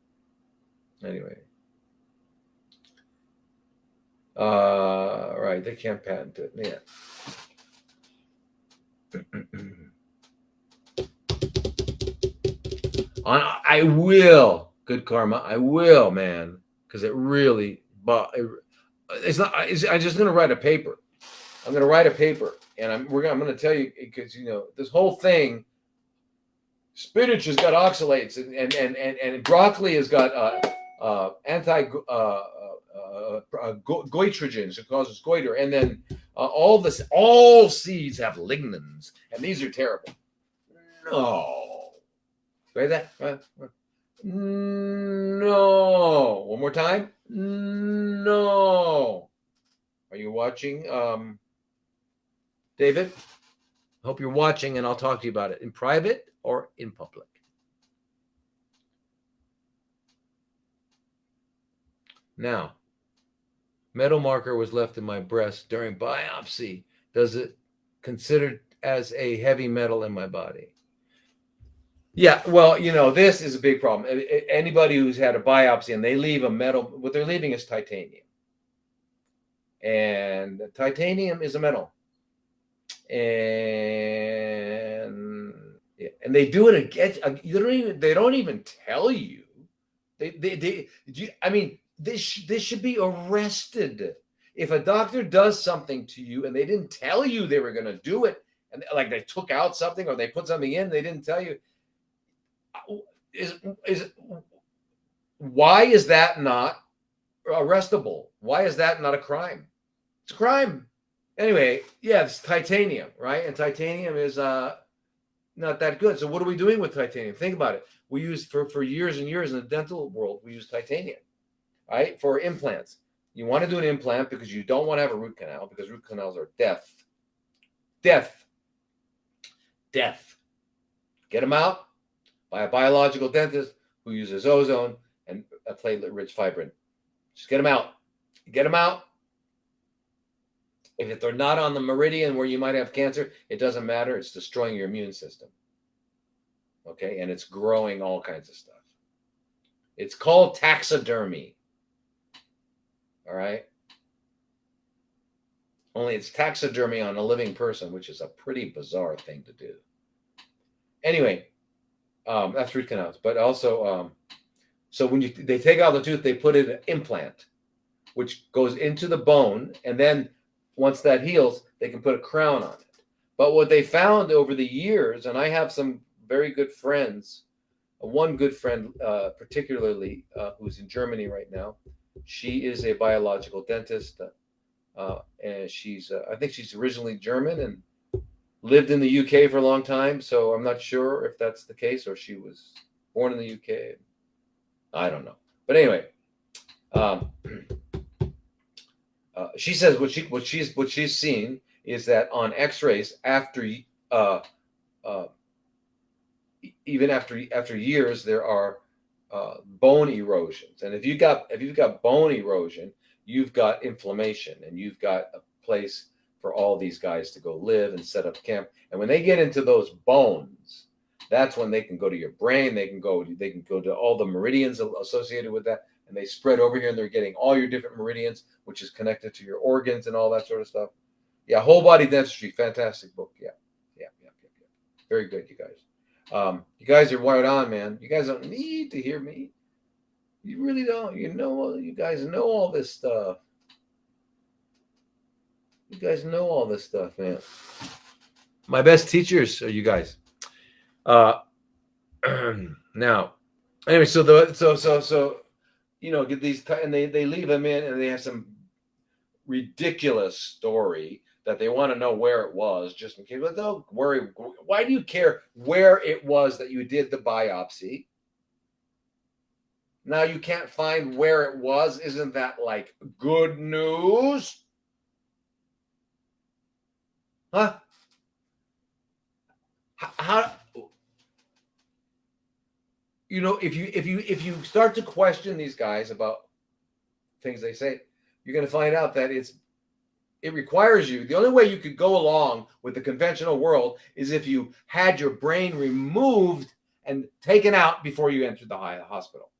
Anyway, right? They can't patent it. Yeah. I will, good karma. I will, man, because it really. But it's not. I'm just going to write a paper. I'm going to write a paper, and I'm going to tell you because this whole thing. Spinach has got oxalates, and broccoli has got goitrogens. It causes goiter, and then all seeds have lignans, and these are terrible. No, right? That no. One more time. No. Are you watching, David? I hope you're watching, and I'll talk to you about it in private or in public. Now, metal marker was left in my breast during biopsy. Does it considered as a heavy metal in my body? Yeah, well, this is a big problem. Anybody who's had a biopsy and they leave a metal, what they're leaving is titanium. And titanium is a metal. And they do it again. They don't even tell you. This should be arrested. If a doctor does something to you and they didn't tell you they were going to do it, and like they took out something or they put something in, they didn't tell you. Why is that not arrestable? Why is that not a crime? It's a crime. Anyway, yeah, it's titanium, right? And titanium is not that good. So what are we doing with titanium? Think about it. We used for years and years in the dental world, we use titanium, right? For implants. You want to do an implant because you don't want to have a root canal because root canals are death. Death. Death. Get them out by a biological dentist who uses ozone and a platelet-rich fibrin. Just get them out. Get them out. If they're not on the meridian where you might have cancer, it doesn't matter. It's destroying your immune system. Okay? And it's growing all kinds of stuff. It's called taxidermy. All right? Only it's taxidermy on a living person, which is a pretty bizarre thing to do. Anyway, that's root canals. But also, so when they take out the tooth, they put in an implant, which goes into the bone, and then once that heals, they can put a crown on it. But what they found over the years, and I have some very good friends, one good friend particularly who's in Germany right now. She is a biological dentist, and she's I think she's originally German and lived in the UK for a long time. So I'm not sure if that's the case or she was born in the UK. I don't know. But anyway, she says what she's seen is that on X-rays after uh, even after years there are bone erosions, and if you've got bone erosion, you've got inflammation, and you've got a place for all these guys to go live and set up camp. And when they get into those bones, that's when they can go to your brain. They can go to all the meridians associated with that, and they spread over here, and they're getting all your different meridians, which is connected to your organs and all that sort of stuff. Yeah, whole body dentistry, fantastic book. Yeah. Very good, you guys. You guys are wired on, man. You guys don't need to hear me. You really don't. You guys know all this stuff. You guys know all this stuff, man. My best teachers are you guys. Now, anyway, so get these, and they leave them in, and they have some ridiculous story that they want to know where it was, just in case. But don't worry. Why do you care where it was that you did the biopsy? Now you can't find where it was. Isn't that like good news? Huh? How? If you start to question these guys about things they say, you're going to find out that it requires you. The only way you could go along with the conventional world is if you had your brain removed and taken out before you entered the hospital.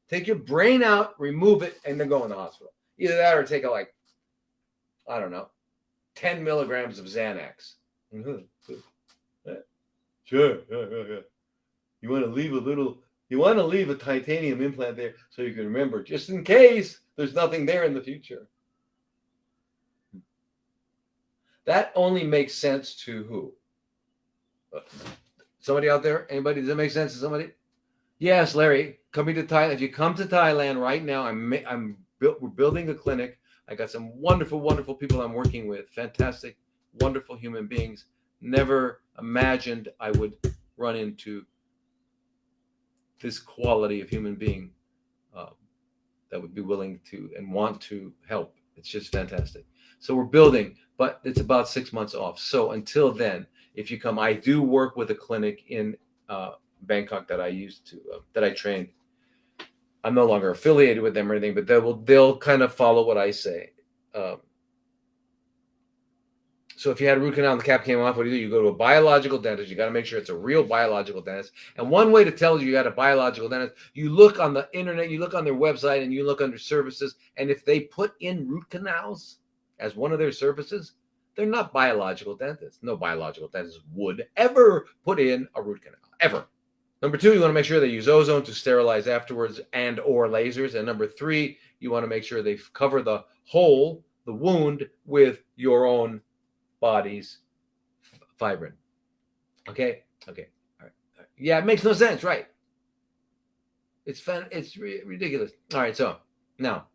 Take your brain out, remove it, and then go in the hospital. Either that or take I don't know, 10 milligrams of Xanax. Sure. You want to leave a titanium implant there so you can remember, just in case there's nothing there in the future. That only makes sense to who? Somebody out there? Anybody? Does that make sense to somebody? Yes, Larry. Coming to Thailand. If you come to Thailand right now, we're building a clinic. I got some wonderful, wonderful people I'm working with. Fantastic, wonderful human beings. Never imagined I would run into this quality of human being that would be willing to and want to help. It's just fantastic. So we're building, but it's about 6 months off. So until then, if you come, I do work with a clinic in Bangkok that I trained. I'm no longer affiliated with them or anything, but they'll kind of follow what I say. So if you had a root canal and the cap came off, what do? You go to a biological dentist. You got to make sure it's a real biological dentist. And one way to tell you got a biological dentist, you look on the internet, you look on their website, and you look under services. And if they put in root canals as one of their services, they're not biological dentists. No biological dentist would ever put in a root canal, ever. Number 2, you want to make sure they use ozone to sterilize afterwards and or lasers. And number 3, you want to make sure they cover the hole, the wound, with your own body's fibrin. Okay. All right. Yeah, it makes no sense, right? It's ridiculous. All right, so now,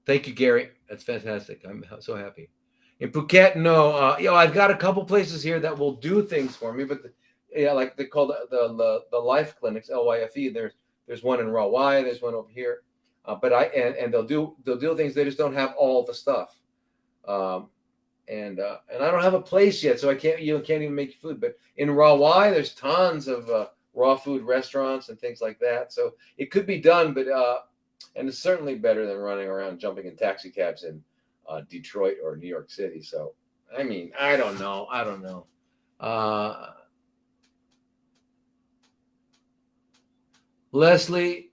thank you, Gary. That's fantastic. I'm so happy. In Phuket, no, I've got a couple places here that will do things for me, but like they call the Life Clinics, LYFE. There's one in Rawai. There's one over here, but they'll do things. They just don't have all the stuff. And I don't have a place yet, so I can't even make food. But in Rawai, there's tons of raw food restaurants and things like that. So it could be done, but and it's certainly better than running around jumping in taxi cabs in Detroit or New York City. So I mean, I don't know. Leslie,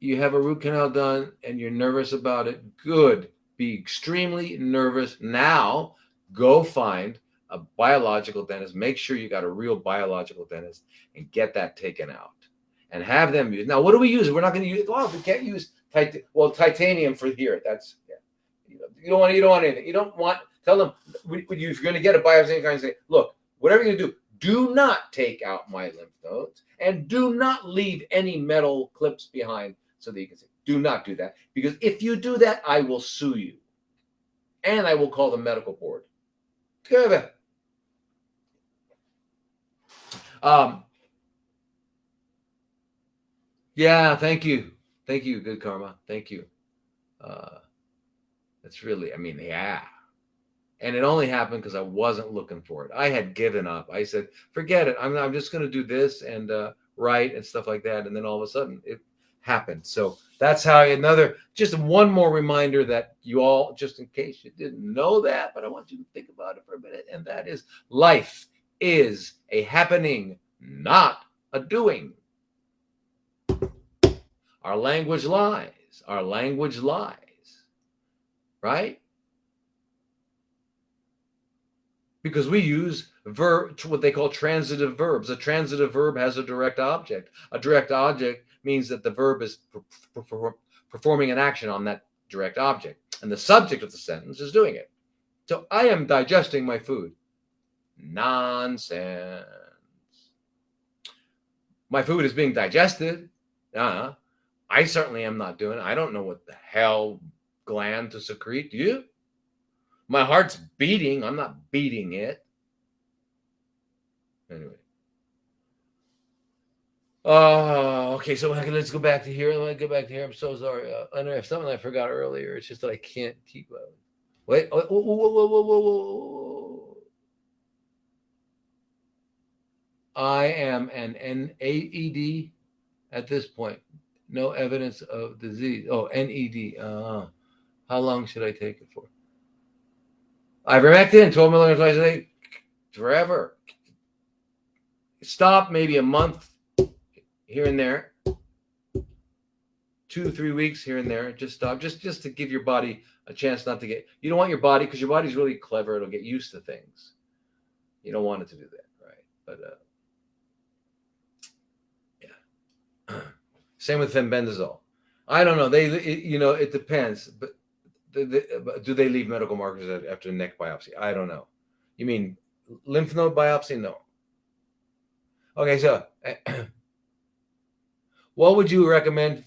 you have a root canal done and you're nervous about it. Good. Be extremely nervous now. Go find a biological dentist. Make sure you got a real biological dentist and get that taken out and have them use. Now, what do we use? We're not going to use. Well, we can't use titanium for here. That's you don't want anything. You don't want. Tell them if you're going to get a biopsy, kind of say, look, whatever you're going to do not take out my lymph nodes and do not leave any metal clips behind so that you can see. Do not do that, because if you do that, I will sue you, and I will call the medical board. Good. Yeah, thank you. Thank you, good karma. Thank you. That's really, I mean, yeah. And it only happened because I wasn't looking for it. I had given up. I said, forget it. I'm just going to do this and write and stuff like that. And then all of a sudden it happened. So that's how just one more reminder that you all, just in case you didn't know that, but I want you to think about it for a minute. And that is, life is a happening, not a doing. Our language lies. Our language lies. Right? Because we use what they call transitive verbs. A transitive verb has a direct object. A direct object means that the verb is performing an action on that direct object, and the subject of the sentence is doing it. So I am digesting my food. Nonsense. My food is being digested. I certainly am not doing it. I don't know what the hell gland to secrete. Do you? My heart's beating. I'm not beating it. Anyway. Okay. So let's go back to here. Let me go back to here. I'm so sorry. I know something I forgot earlier. It's just that I can't keep. Wait. Whoa. I am an NAED at this point. No evidence of disease. Oh, NED. How long should I take it for? Ivermectin, 12 milligrams twice a day, forever. Stop maybe a month here and there, 2-3 weeks here and there. Just stop, just to give your body a chance not to get. You don't want your body, because your body's really clever. It'll get used to things. You don't want it to do that, right? But yeah. Same with fenbendazole. I don't know. It depends, but. Do they leave medical markers after neck biopsy? I don't know. You mean lymph node biopsy? No. Okay, so what would you recommend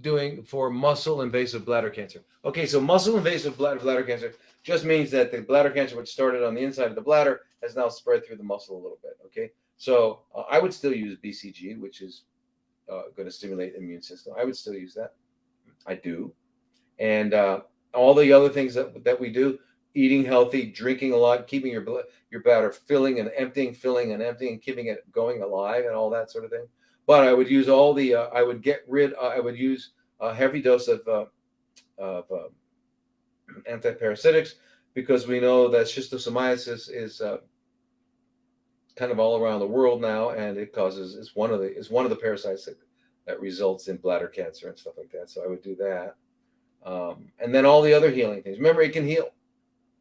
doing for muscle invasive bladder cancer? Okay, so muscle invasive bladder cancer just means that the bladder cancer, which started on the inside of the bladder, has now spread through the muscle a little bit. Okay, so I would still use BCG, which is going to stimulate the immune system. I would still use that. I do. And all the other things that we do, eating healthy, drinking a lot, keeping your bladder filling and emptying, keeping it going alive, and all that sort of thing. But I would use I would use a heavy dose of antiparasitics, because we know that schistosomiasis is kind of all around the world now, and it's one of the parasites that results in bladder cancer and stuff like that. So I would do that. And then all the other healing things. Remember, it can heal.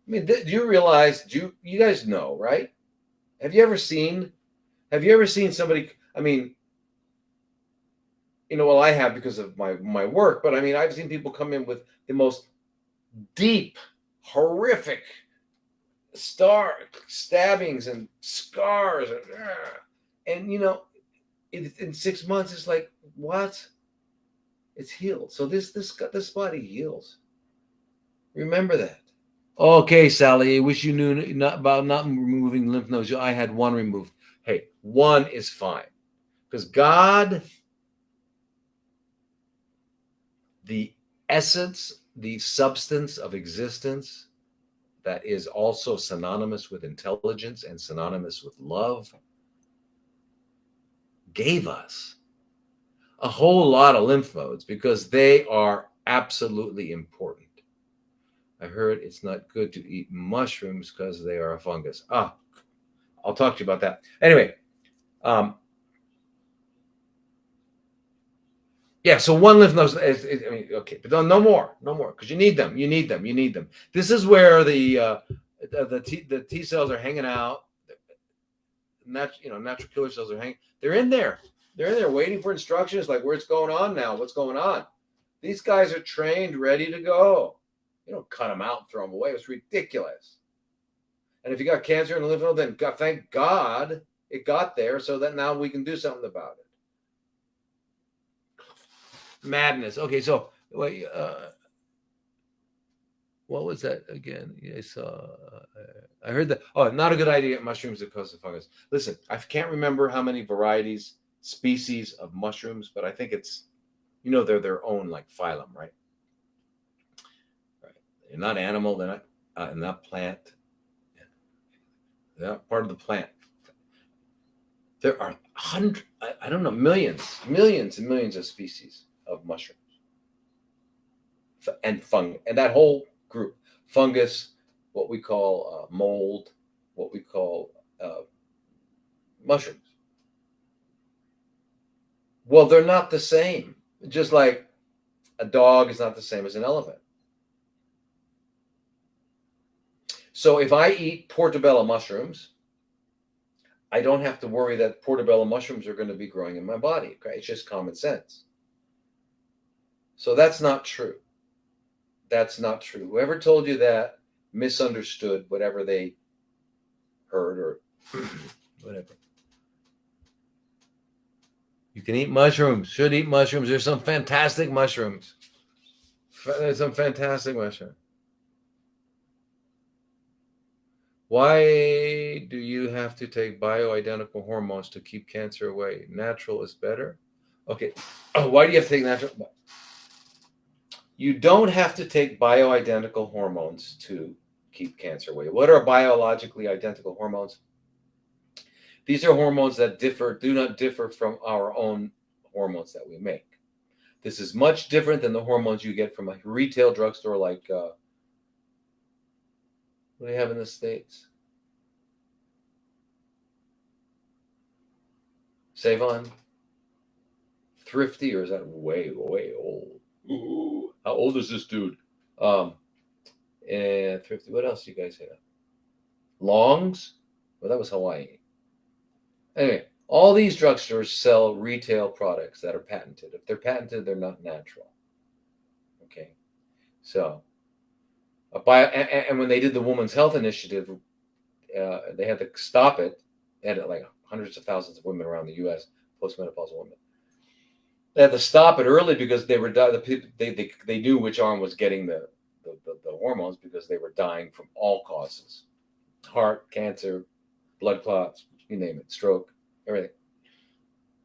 I mean, do you realize? You guys know, right? Have you ever seen somebody? I mean, well, I have, because of my work. But I mean, I've seen people come in with the most deep, horrific stabbings and scars, and in 6 months, it's like, what? It's healed. So this body heals. Remember that. Okay, Sally, I wish you knew about not removing lymph nodes. I had one removed. Hey, one is fine. Because God, the essence, the substance of existence, that is also synonymous with intelligence and synonymous with love, gave us a whole lot of lymph nodes, because they are absolutely important. I heard it's not good to eat mushrooms because they are a fungus. I'll talk to you about that. Anyway, yeah, so one lymph node okay, but no more, because you need them. This is where the T cells are hanging out. Natural killer cells are hanging. They're in there waiting for instructions, like, where's going on now? What's going on? These guys are trained, ready to go. You don't cut them out and throw them away. It's ridiculous. And if you got cancer in the lymph node, then thank God it got there, so that now we can do something about it. Madness. Okay, so wait, what was that again? Yes, I heard that. Oh, not a good idea to get mushrooms that cause the fungus. Listen, I can't remember how many species of mushrooms, but I think it's they're their own like phylum, right? Right. They're not animal. They're not plant. They're not part of the plant. There are I don't know, millions and millions of species of mushrooms and fungus, and that whole group, fungus, what we call mold, what we call mushrooms. Well, they're not the same. Just like a dog is not the same as an elephant. So if I eat portobello mushrooms, I don't have to worry that portobello mushrooms are going to be growing in my body. Okay? It's just common sense. So that's not true. That's not true. Whoever told you that misunderstood whatever they heard or whatever. You can eat mushrooms. Should eat mushrooms. There's some fantastic mushrooms. There's some fantastic mushrooms. Why do you have to take bioidentical hormones to keep cancer away? Natural is better. Okay. Oh, why do you have to take natural? You don't have to take bioidentical hormones to keep cancer away. What are biologically identical hormones? These are hormones that do not differ from our own hormones that we make. This is much different than the hormones you get from a retail drugstore like, what do they have in the States? Savon? Thrifty, or is that way, way old? Ooh, how old is this dude? And Thrifty. What else do you guys have? Longs? Well, that was Hawaii. Anyway, all these drugstores sell retail products that are patented. If they're patented, they're not natural. Okay, so and when they did the Women's Health Initiative, they had to stop it. They had like hundreds of thousands of women around the U.S. postmenopausal women. They had to stop it early because they were they knew which arm was getting the hormones because they were dying from all causes: heart, cancer, blood clots, you name it, stroke, everything.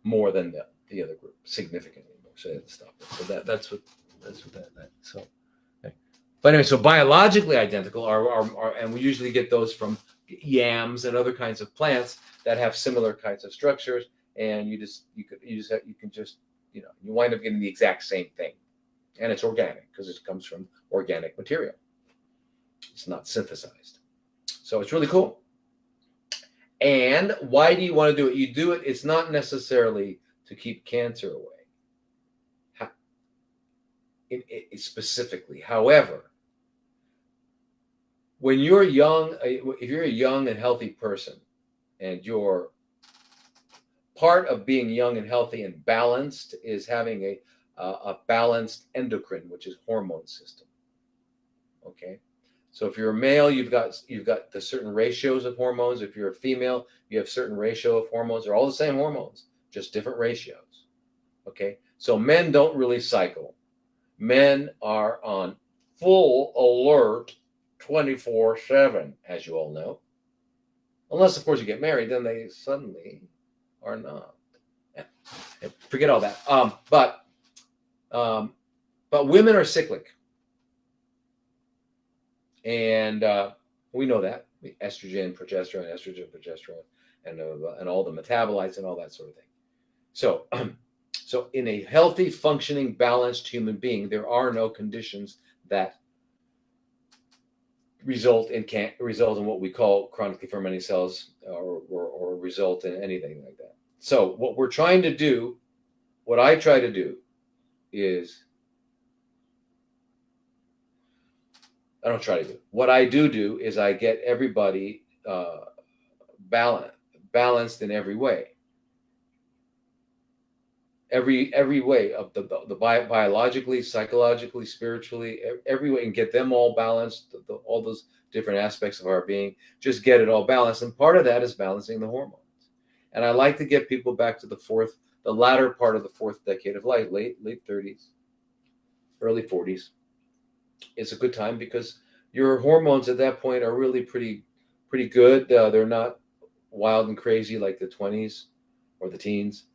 More than the other group, significantly more. So they had to stop it. So that's what that. So, okay. But anyway, so biologically identical are and we usually get those from yams and other kinds of plants that have similar kinds of structures, and you can just you wind up getting the exact same thing, and it's organic because it comes from organic material. It's not synthesized, so it's really cool. And why do you want to do it? You do it. It's not necessarily to keep cancer away. Specifically, however, when you're young, if you're a young and healthy person, and you're part of being young and healthy and balanced is having a balanced endocrine, which is hormone system. Okay, so if you're a male, you've got the certain ratios of hormones. If you're a female, you have certain ratio of hormones. They're all the same hormones, just different ratios. Okay, so men don't really cycle. Men are on full alert 24/7, as you all know. Unless, of course, you get married, then they suddenly are not. Forget all that. But women are cyclic, and we know that estrogen, progesterone, and all the metabolites and all that sort of thing. So, so in a healthy, functioning, balanced human being, there are no conditions that result in what we call chronically fermenting cells, or result in anything like that. So what we're trying to do, what I try to do, is I don't try to do. What I do is I get everybody balanced in every way. Every way of the biologically, psychologically, spiritually, every way, and get them all balanced, all those different aspects of our being, just get it all balanced. And part of that is balancing the hormones. And I like to get people back to the latter part of the fourth decade of life, late 30s, early 40s. It's a good time because your hormones at that point are really pretty good. They're not wild and crazy like the 20s or the teens.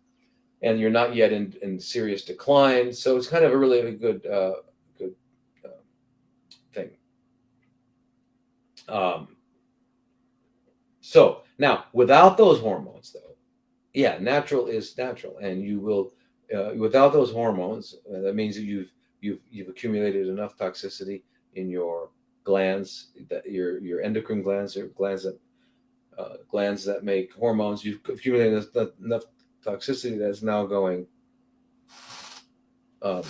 and you're not yet in serious decline. So it's kind of a really good good thing. So now, without those hormones, though, yeah, natural is natural, and you will without those hormones. That means that you've accumulated enough toxicity in your glands, that your endocrine glands, or glands that make hormones. You've accumulated enough toxicity that's now going. Um,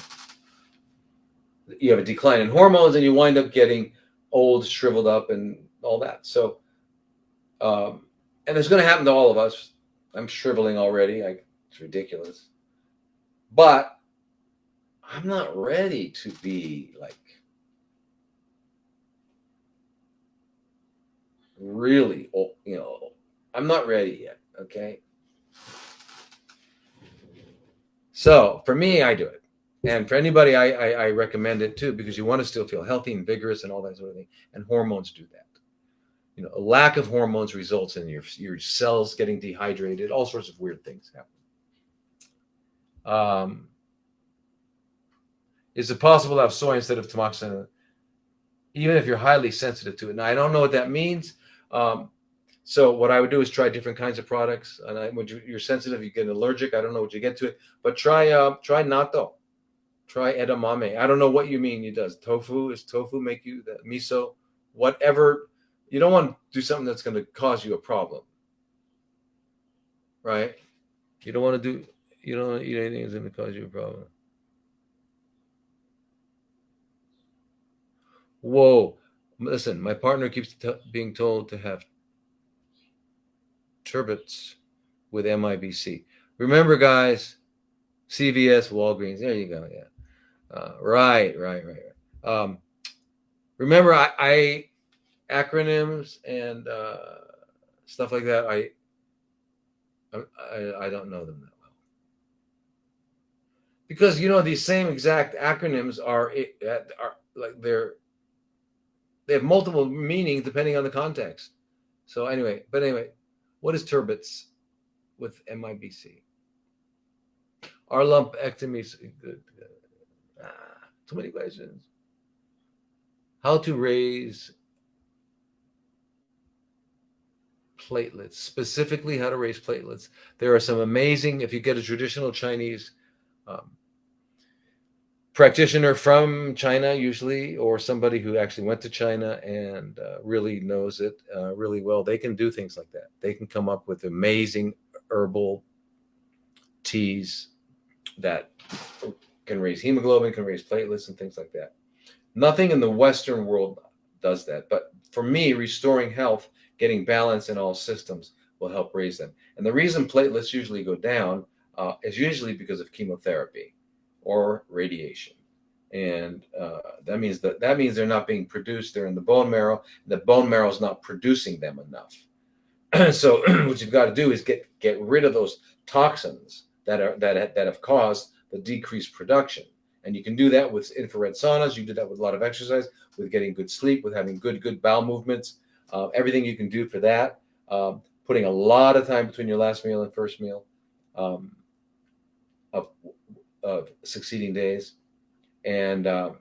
you have a decline in hormones, and you wind up getting old, shriveled up, and all that. So, and it's going to happen to all of us. I'm shriveling already. It's ridiculous. But I'm not ready to be like really old, I'm not ready yet. Okay. So for me, I do it. And for anybody, I recommend it too, because you want to still feel healthy and vigorous and all that sort of thing. And hormones do that. A lack of hormones results in your cells getting dehydrated. All sorts of weird things happen. Is it possible to have soy instead of tamoxifen, even if you're highly sensitive to it? Now, I don't know what that means. So what I would do is try different kinds of products. And when you're sensitive, you get allergic. I don't know what you get to it, but try natto. Try edamame. I don't know what you mean it does. Does tofu make you that miso? Whatever. You don't want to do something that's going to cause you a problem, right? You don't want to eat anything that's going to cause you a problem. Whoa. Listen, my partner keeps being told to have turbits with MIBC. Remember, guys, CVS, Walgreens. There you go. Yeah. Right. Remember, I acronyms and stuff like that. I don't know them that well, because these same exact acronyms are like they have multiple meanings depending on the context. So anyway, what is turbits with MIBC? Are lumpectomies good? Too many questions. How to raise platelets, specifically how to raise platelets. There are some amazing, if you get a traditional Chinese practitioner from China, usually, or somebody who actually went to China and really knows it really well, they can do things like that. They can come up with amazing herbal teas that can raise hemoglobin, can raise platelets, and things like that. Nothing in the Western world does that. But for me, restoring health, getting balance in all systems will help raise them. And the reason platelets usually go down is usually because of chemotherapy or radiation. And that means they're not being produced. They're in the bone marrow. The bone marrow is not producing them enough. So what you've got to do is get rid of those toxins that have caused the decreased production. And you can do that with infrared saunas. You do that with a lot of exercise, with getting good sleep, with having good bowel movements. Everything you can do for that. Putting a lot of time between your last meal and first meal of succeeding days, and all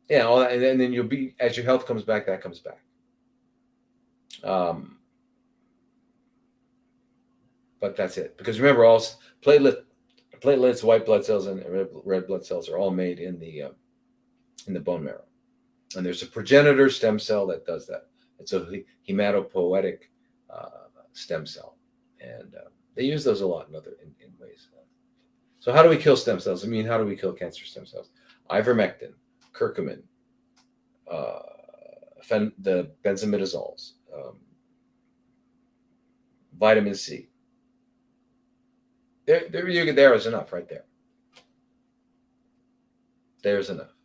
that. And then you'll be, as your health comes back, that comes back. But that's it. Because remember, all platelets, white blood cells, and red blood cells are all made in the bone marrow. And there's a progenitor stem cell that does that. It's a hematopoietic stem cell, and they use those a lot in ways. So how do we kill stem cells? How do we kill cancer stem cells? Ivermectin, curcumin, the benzimidazoles, vitamin C. There is enough right there. There's enough.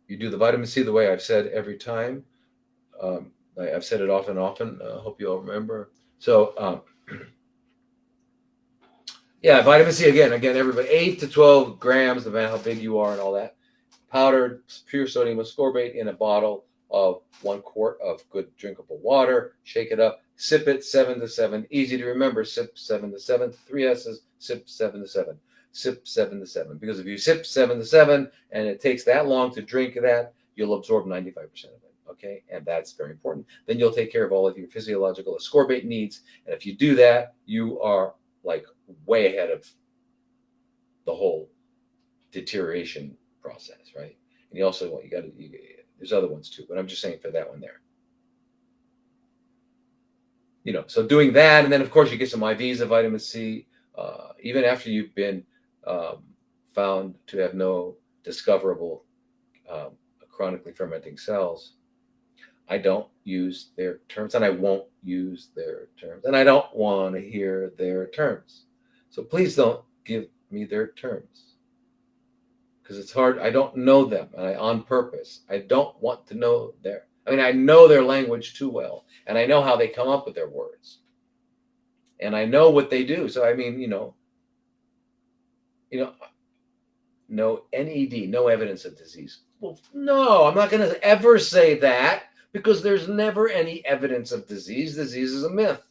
You do the vitamin C the way I've said every time. I've said it often. I hope you all remember. So, vitamin C, again, everybody, 8 to 12 grams, depending on how big you are and all that. Powdered pure sodium ascorbate in a bottle of 1 quart of good drinkable water. Shake it up. Sip it 7 to 7. Easy to remember. Sip 7 to 7. 3 S's. Sip 7 to 7. Sip 7 to 7. Because if you sip 7 to 7 and it takes that long to drink that, you'll absorb 95% of it. Okay, and that's very important. Then you'll take care of all of your physiological ascorbate needs. And if you do that, you are like way ahead of the whole deterioration process, right? And you also want, there's other ones too, but I'm just saying for that one there. So doing that, and then of course you get some IVs of vitamin C, even after you've been found to have no discoverable chronically fermenting cells. I don't use their terms, and I won't use their terms, and I don't want to hear their terms. So please don't give me their terms, because it's hard. I don't know them, and on purpose. I don't want to know I know their language too well, and I know how they come up with their words, and I know what they do. So no NED, no evidence of disease. Well, no, I'm not going to ever say that, because there's never any evidence of disease. Disease is a myth.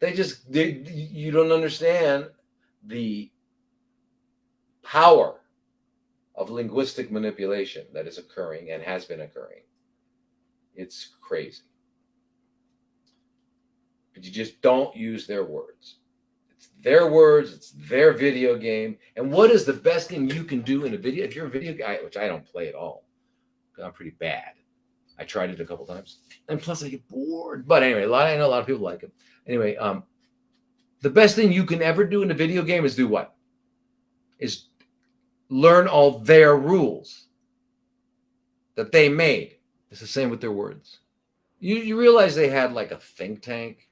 You don't understand the power of linguistic manipulation that is occurring and has been occurring. It's crazy. But you just don't use their words. It's their words, it's their video game. And what is the best thing you can do in a video? If you're a video guy, which I don't play at all, because I'm pretty bad. I tried it a couple times. And plus I get bored. But anyway, I know a lot of people like it. Anyway, the best thing you can ever do in a video game is do what? Is learn all their rules that they made. It's the same with their words. You realize they had like a think tank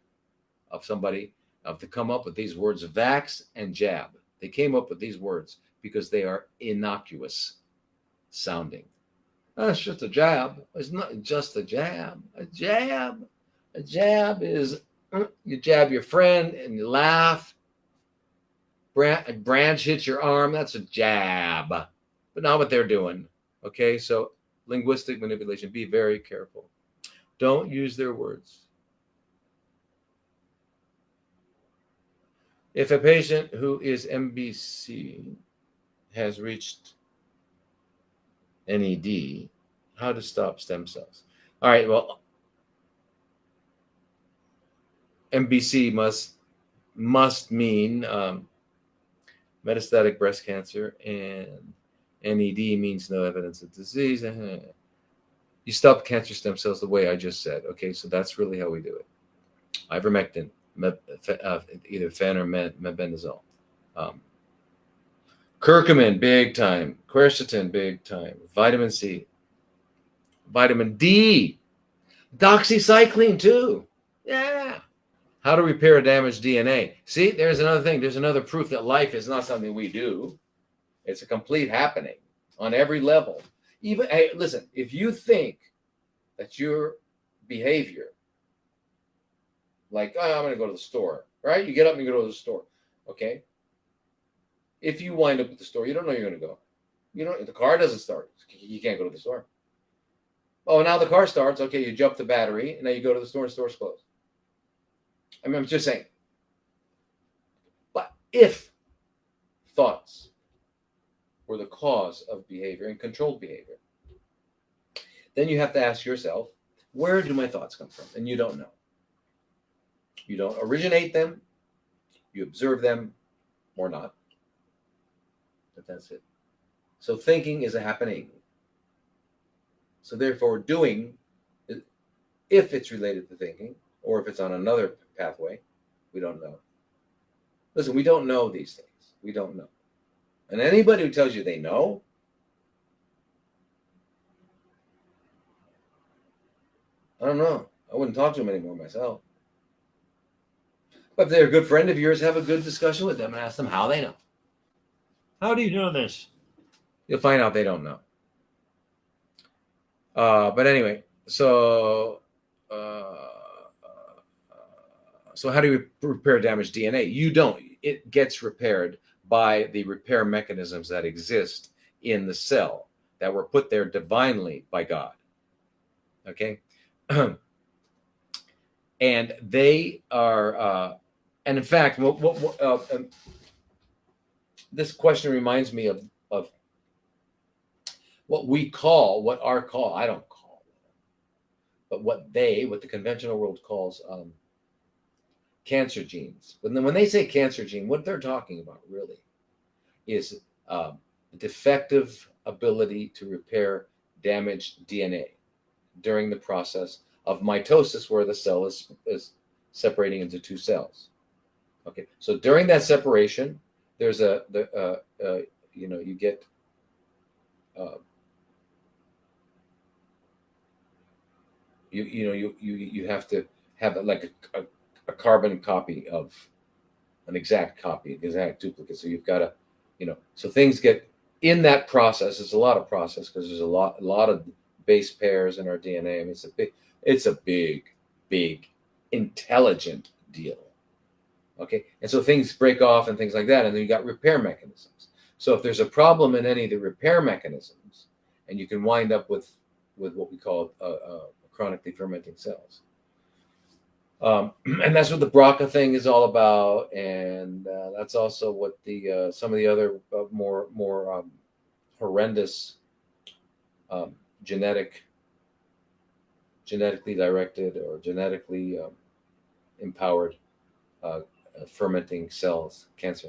of somebody to come up with these words, vax and jab. They came up with these words because they are innocuous sounding. It's just a jab. It's not just a jab. A jab is you jab your friend and you laugh. A branch hits your arm. That's a jab, but not what they're doing. Okay, so linguistic manipulation. Be very careful. Don't use their words. If a patient who is MBC has reached NED, how to stop stem cells? All right, well, MBC must mean metastatic breast cancer, and NED means no evidence of disease. You stop cancer stem cells the way I just said. Okay, so that's really how we do it. Ivermectin, either fen or mebendazole. Curcumin, big time. Quercetin, big time. Vitamin C. Vitamin D. Doxycycline, too. Yeah. How to repair damaged DNA. See, there's another thing. There's another proof that life is not something we do. It's a complete happening on every level. Even, hey, listen, if you think that your behavior, like, oh, I'm going to go to the store, right? You get up and you go to the store, okay? If you wind up at the store, you don't know you're going to go. The car doesn't start. You can't go to the store. Oh, now the car starts. Okay, you jump the battery, and now you go to the store, and the store's closed. I'm just saying. But if thoughts were the cause of behavior and controlled behavior, then you have to ask yourself, where do my thoughts come from? And you don't know. You don't originate them. You observe them or not. But that's it. So thinking is a happening. So therefore, doing, if it's related to thinking, or if it's on another pathway, we don't know. Listen, we don't know these things. We don't know. And anybody who tells you they know, I don't know. I wouldn't talk to them anymore myself. But if they're a good friend of yours, have a good discussion with them and ask them how they know. How do you know this? You'll find out they don't know. But anyway, so how do you repair damaged DNA? You don't. It gets repaired by the repair mechanisms that exist in the cell that were put there divinely by God. Okay? and they are, and in fact, this question reminds me of what we call, I don't call, but what the conventional world calls cancer genes. But then when they say cancer gene, what they're talking about really is defective ability to repair damaged DNA during the process of mitosis, where the cell is separating into two cells. Okay, so during that separation, there's you get you have to have like a carbon copy of an exact copy, an exact duplicate. So you've got to, so things get in that process. It's a lot of process because there's a lot of base pairs in our DNA. I mean, it's a big, intelligent deal. Okay, and so things break off and things like that, and then you got repair mechanisms. So if there's a problem in any of the repair mechanisms, and you can wind up with what we call chronically fermenting cells. And that's what the BRCA thing is all about, and that's also what the some of the other more horrendous genetically directed or genetically empowered fermenting cells, cancer.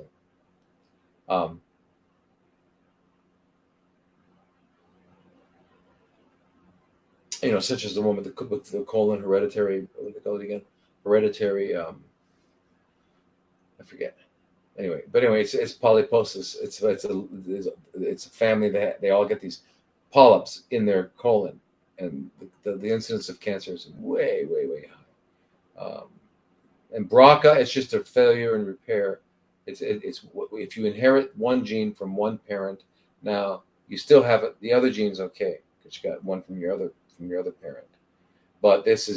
Such as the one with the colon hereditary, what do they call it again? Hereditary, I forget. Anyway, it's polyposis. It's a family that they all get these polyps in their colon, and the incidence of cancer is way high. And BRCA, it's just a failure in repair. It's if you inherit one gene from one parent, now you still have it. The other gene's okay because you got one from your other parent. But it's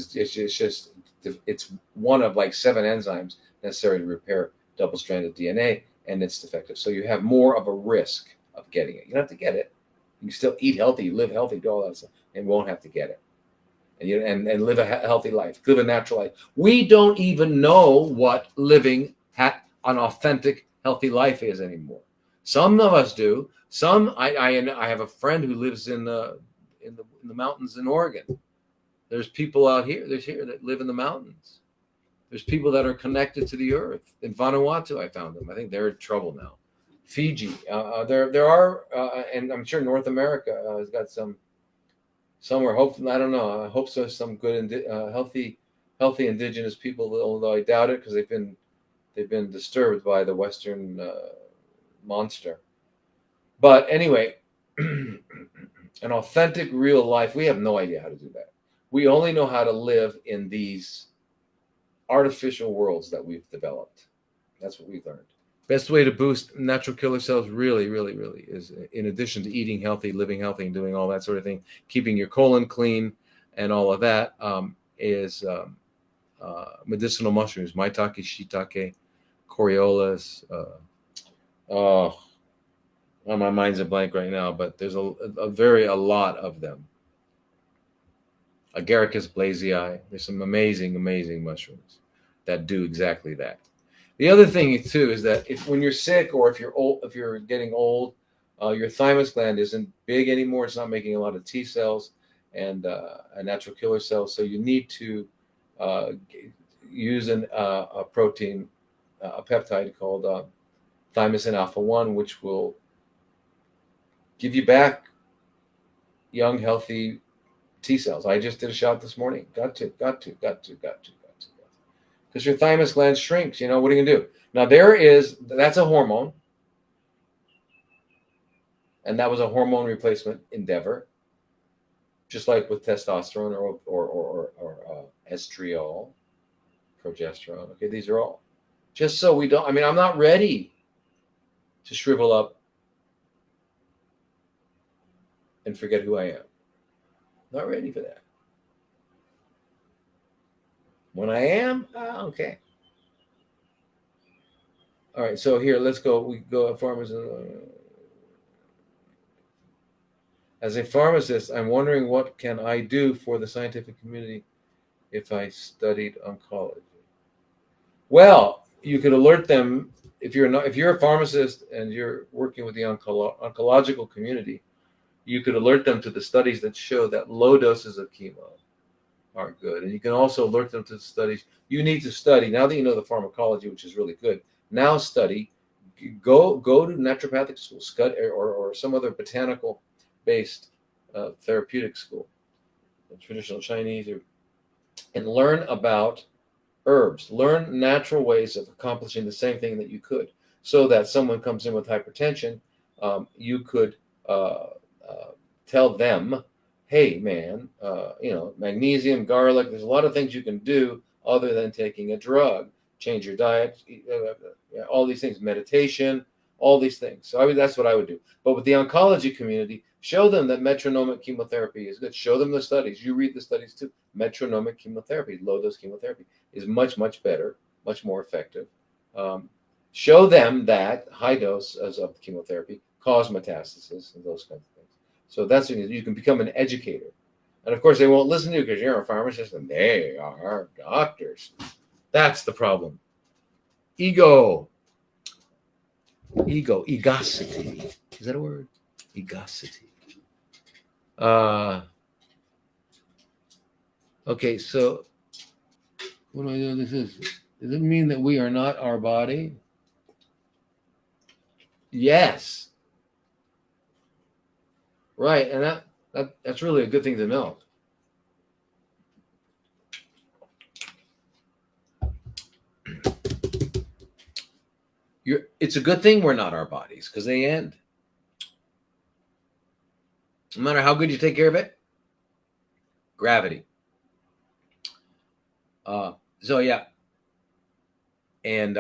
one of like 7 enzymes necessary to repair double-stranded DNA, and it's defective. So you have more of a risk of getting it. You don't have to get it. You can still eat healthy, live healthy, do all that stuff, and won't have to get it. And live a healthy life, live a natural life. We don't even know what living an authentic, healthy life is anymore. Some of us do. Some I have a friend who lives in the mountains in Oregon. There's people out here. That live in the mountains. There's people that are connected to the earth. In Vanuatu, I found them. I think they're in trouble now. Fiji. There are, and I'm sure North America has got somewhere. Hopefully, I don't know. I hope so. Some good, healthy indigenous people. Although I doubt it because they've been disturbed by the Western monster. But anyway, an authentic, real life. We have no idea how to do that. We only know how to live in these artificial worlds that we've developed. That's what we've learned. Best way to boost natural killer cells really is, in addition to eating healthy, living healthy, and doing all that sort of thing, keeping your colon clean and all of that, is medicinal mushrooms, maitake, shiitake, Coriolis. My mind's a blank right now, but there's a lot of them. Agaricus blazei. There's some amazing mushrooms that do exactly that. The other thing too is that when you're sick or if you're getting old, your thymus gland isn't big anymore. It's not making a lot of T cells and natural killer cells. So you need to use a protein, a peptide called thymosin alpha 1, which will give you back young, healthy T cells. I just did a shot this morning. Got to. Because your thymus gland shrinks. What are you going to do? Now, that's a hormone. And that was a hormone replacement endeavor. Just like with testosterone or estriol, progesterone. Okay, these are all. Just so we don't, I'm not ready to shrivel up and forget who I am. Not ready for that. When I am, okay. All right, so here, let's go. We go at pharmacist. As a pharmacist, I'm wondering what can I do for the scientific community if I studied oncology? Well, you could alert them if you're a pharmacist and you're working with the oncological community. You could alert them to the studies that show that low doses of chemo are good, and you can also alert them to the studies you need to study. Now that you know the pharmacology, which is really good, now study. Go to naturopathic school, or some other botanical based therapeutic school, traditional Chinese, and learn about herbs. Learn natural ways of accomplishing the same thing that you could, so that someone comes in with hypertension, you could tell them, hey man, magnesium, garlic, there's a lot of things you can do other than taking a drug. Change your diet, all these things, meditation, all these things. So that's what I would do. But with the oncology community, show them that metronomic chemotherapy is good. Show them the studies. You read the studies too. Metronomic chemotherapy, low dose chemotherapy, is much, much better, much more effective. Show them that high doses of chemotherapy cause metastasis and those kinds of things. So that's when you can become an educator. And of course, they won't listen to you because you're a pharmacist and they are doctors. That's the problem. Egosity. Is that a word? Egosity. Okay, so what do I know this is? Does it mean that we are not our body? Yes. Right, and that's really a good thing to know. It's a good thing we're not our bodies, because they end. No matter how good you take care of it, gravity. So yeah, and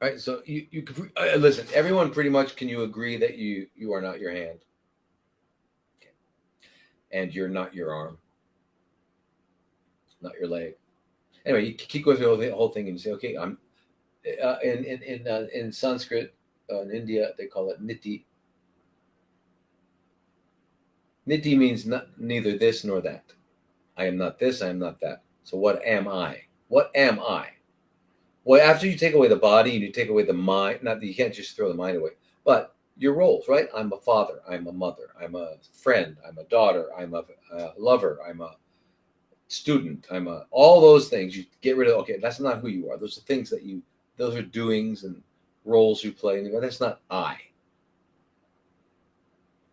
right. So you could listen. Everyone, pretty much, can you agree that you are not your hand, okay, and you're not your arm, not your leg. Anyway, you keep going through the whole thing, and you say, okay, I'm in Sanskrit, in India, they call it niti. Niti means neither this nor that. I am not this, I am not that. So what am I? What am I? Well, after you take away the body and you take away the mind, not that you can't just throw the mind away, but your roles, right? I'm a father, I'm a mother, I'm a friend, I'm a daughter, I'm a lover, I'm a student, all those things you get rid of. Okay, that's not who you are. Those are things those are doings and roles you play. That's not I.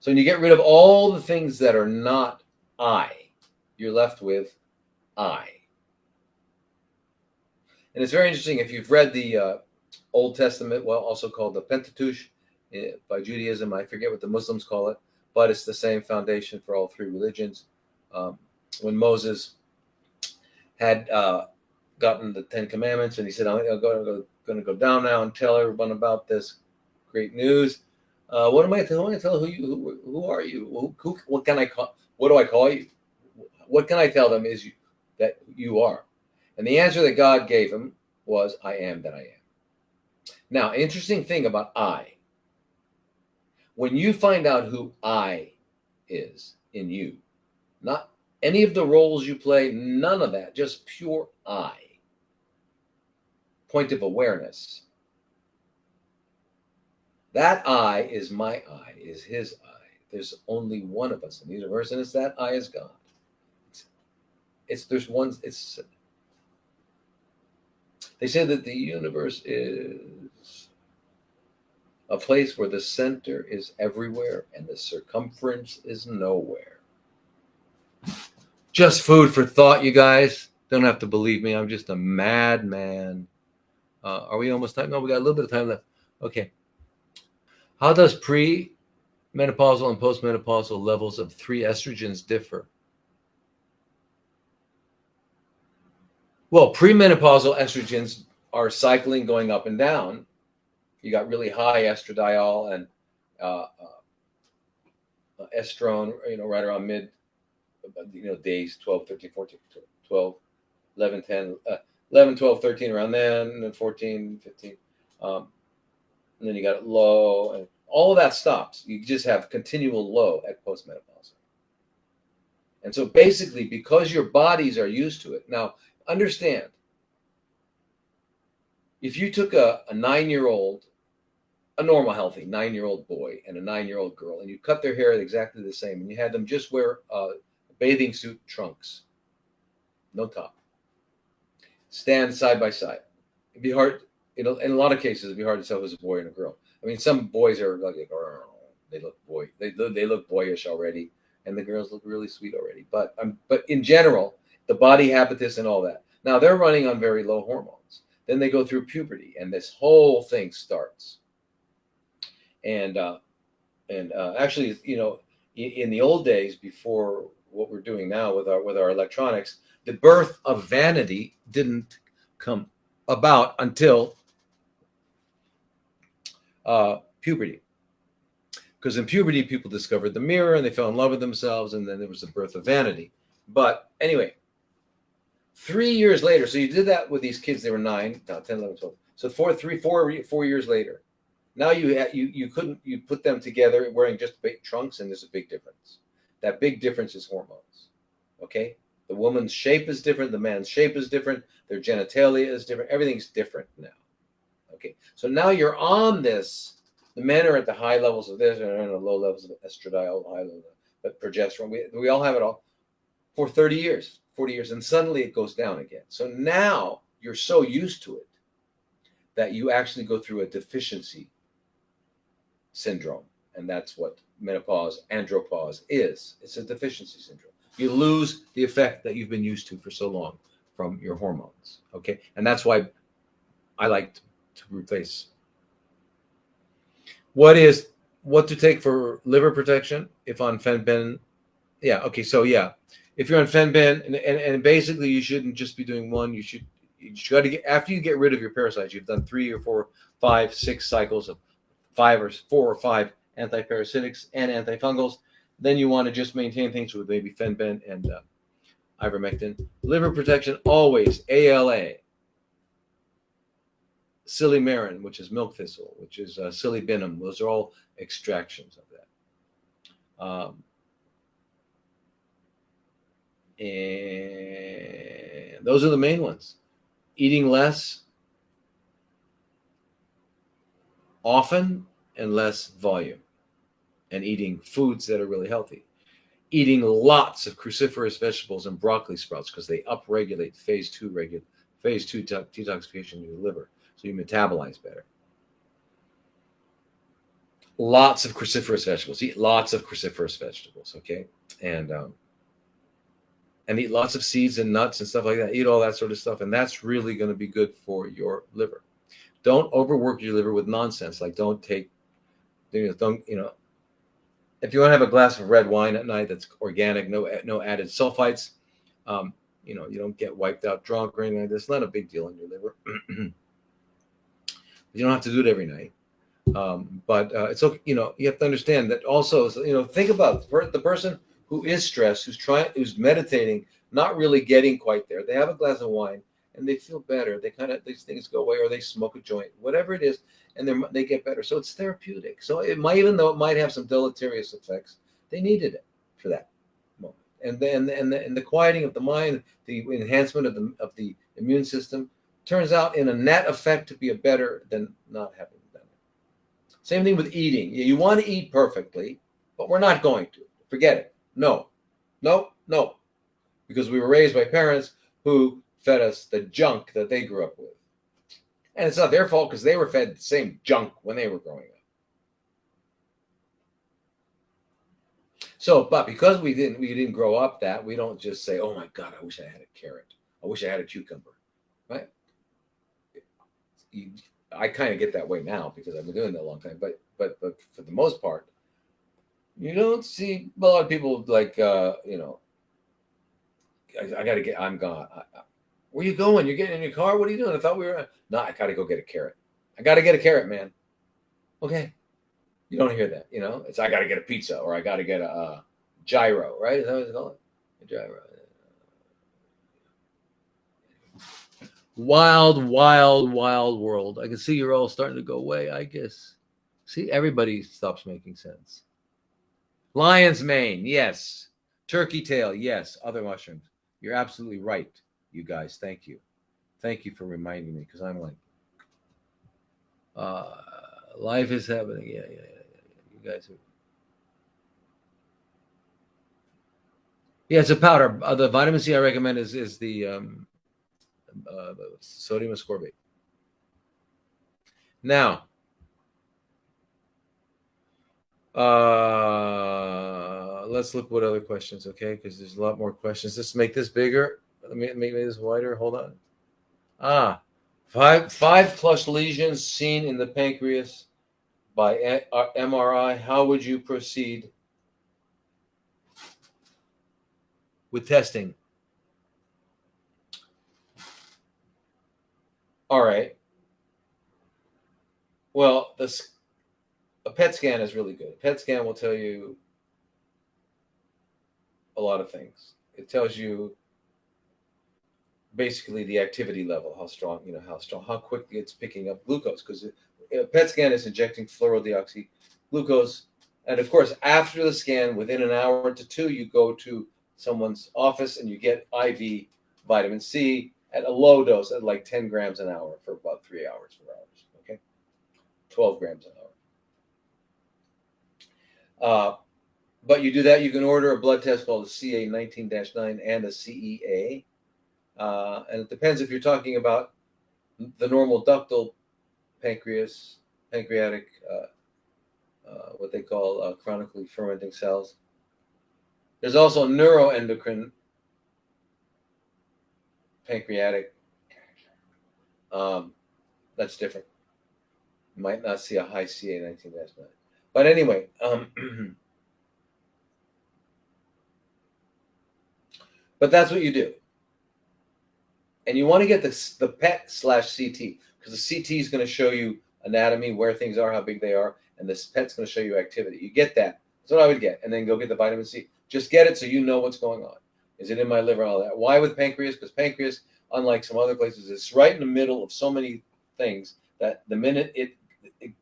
So when you get rid of all the things that are not I, you're left with I. And it's very interesting if you've read the Old Testament, well, also called the Pentateuch by Judaism. I forget what the Muslims call it, but it's the same foundation for all three religions. When Moses had gotten the Ten Commandments, and he said, I'm going to go down now and tell everyone about this great news. What am I telling? I tell who are you? What can I call? What do I call you? What can I tell them is that you are? And the answer that God gave him was, I am that I am. Now, interesting thing about I. When you find out who I is in you, not any of the roles you play, none of that, just pure I. Point of awareness. That I is my I, is his I. There's only one of us in the universe, and it's that I is God. They say that the universe is a place where the center is everywhere and the circumference is nowhere. Just food for thought, you guys. Don't have to believe me. I'm just a madman. Are we almost time? No, we got a little bit of time left. Okay. How does pre-menopausal and postmenopausal levels of 3 estrogens differ? Well, premenopausal estrogens are cycling, going up and down. You got really high estradiol and estrone, right around mid, days 12, 13, 14, 12, 11, 10, 11, 12, 13, around then, and then 14, 15. And then you got it low, and all of that stops. You just have continual low at postmenopausal. And so basically, because your bodies are used to it. Now, understand, if you took a 9-year-old, a normal, healthy 9-year-old boy and a 9-year-old girl, and you cut their hair exactly the same, and you had them just wear bathing suit trunks, no top, stand side by side, it'd be hard. In a lot of cases, it'd be hard to tell who's a boy and a girl. I mean, some boys are like, they look boyish already, and the girls look really sweet already. But in general, the body habitus and all that. Now they're running on very low hormones. Then they go through puberty, and this whole thing starts. And actually, in the old days, before what we're doing now with our electronics, the birth of vanity didn't come about until puberty. Because in puberty, people discovered the mirror and they fell in love with themselves, and then there was the birth of vanity. But anyway, 3 years later, so you did that with these kids, they were 9, 10, 11, 12. So 4 years later, now you put them together wearing just big trunks, and there's a big difference. That big difference is hormones. Okay? The woman's shape is different, the man's shape is different, their genitalia is different, everything's different now. Okay, so now you're on this. The men are at the high levels of this, and are in the low levels of estradiol, high level, but progesterone. We all have it all for 30 years, 40 years, and suddenly it goes down again. So now you're so used to it that you actually go through a deficiency syndrome, and that's what menopause, andropause is. It's a deficiency syndrome. You lose the effect that you've been used to for so long from your hormones. Okay, and that's why I like to replace. What to take for liver protection if on Fenbin? Yeah. Okay. So yeah, if you're on Fenbin, and basically you shouldn't just be doing one. You got to get, after you get rid of your parasites, you've done 3 or 4, 5, 6 cycles of 4 or 5 antiparasitics and antifungals. Then you want to just maintain things with maybe Fenbin and ivermectin. Liver protection always ALA. Silymarin, which is milk thistle, which is silybinum. Those are all extractions of that. And those are the main ones. Eating less often and less volume, and eating foods that are really healthy. Eating lots of cruciferous vegetables and broccoli sprouts because they upregulate phase 2 detoxification in your liver. So you metabolize better. Lots of cruciferous vegetables. Eat lots of cruciferous vegetables, okay? And eat lots of seeds and nuts and stuff like that. Eat all that sort of stuff, and that's really going to be good for your liver. Don't overwork your liver with nonsense. Like don't, if you want to have a glass of red wine at night that's organic, no added sulfites, you don't get wiped out drunk or anything like this. It's not a big deal in your liver. You don't have to do it every night, but it's okay. You have to understand that also. Think about the person who is stressed, who's meditating, not really getting quite there. They have a glass of wine and they feel better. These things go away, or they smoke a joint, whatever it is, and they get better. So it's therapeutic. So even though it might have some deleterious effects, they needed it for that moment. And the quieting of the mind, the enhancement of the immune system, turns out in a net effect to be better than not having done it. Same thing with eating. You want to eat perfectly, but we're not going to. Forget it. No. Because we were raised by parents who fed us the junk that they grew up with. And it's not their fault because they were fed the same junk when they were growing up. So, but because we didn't grow up that, we don't just say, oh my God, I wish I had a carrot. I wish I had a cucumber. Right? I kind of get that way now because I've been doing that a long time. But for the most part, you don't see a lot of people like I gotta get. I'm gone. Where you going? You're getting in your car? What are you doing? I thought we were. No, I gotta go get a carrot. I gotta get a carrot, man. Okay, you don't hear that. It's I gotta get a pizza or I gotta get a gyro. Right? Is that what it's called? A gyro. Wild world. I can see you're all starting to go away, I guess. See, everybody stops making sense. Lion's mane, yes. Turkey tail, yes, other mushrooms. You're absolutely right, you guys. Thank you. Thank you for reminding me, because I'm like, life is happening. Yeah. You guys are. Yeah, it's a powder. The vitamin C I recommend is the sodium ascorbate. Now, let's look what other questions, okay? Because there's a lot more questions. Let's make this bigger. Let me make this wider. Hold on. Five plus lesions seen in the pancreas by MRI. How would you proceed with testing? All right. Well, a PET scan is really good. A PET scan will tell you a lot of things. It tells you basically the activity level, how strong, how quickly it's picking up glucose, because a PET scan is injecting fluorodeoxyglucose. And of course, after the scan, within an hour to two, you go to someone's office and you get IV vitamin C at a low dose at like 10 grams an hour for about 3 hours, 4 hours. Okay. 12 grams an hour. But you do that, you can order a blood test called a CA19-9 and a CEA. And it depends if you're talking about the normal ductal pancreatic, what they call chronically fermenting cells. There's also neuroendocrine pancreatic. That's different. You might not see a high CA19-9. But anyway, but that's what you do. And you want to get the PET/CT, because the CT is going to show you anatomy, where things are, how big they are, and this PET's going to show you activity. You get that. That's what I would get. And then go get the vitamin C. Just get it so you know what's going on. Is it in my liver and all that? Why with pancreas? Because pancreas, unlike some other places, is right in the middle of so many things that the minute it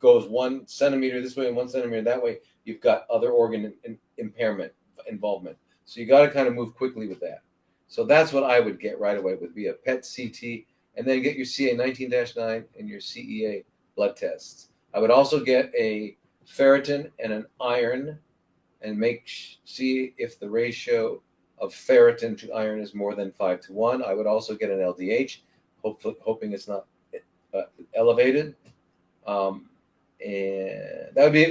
goes 1 centimeter this way and 1 centimeter that way, you've got other organ involvement. So you got to kind of move quickly with that. So that's what I would get right away, would be a PET CT, and then get your CA19-9 and your CEA blood tests. I would also get a ferritin and an iron, and see if the ratio of ferritin to iron is more than 5:1. I would also get an LDH, hoping it's not elevated. And that would be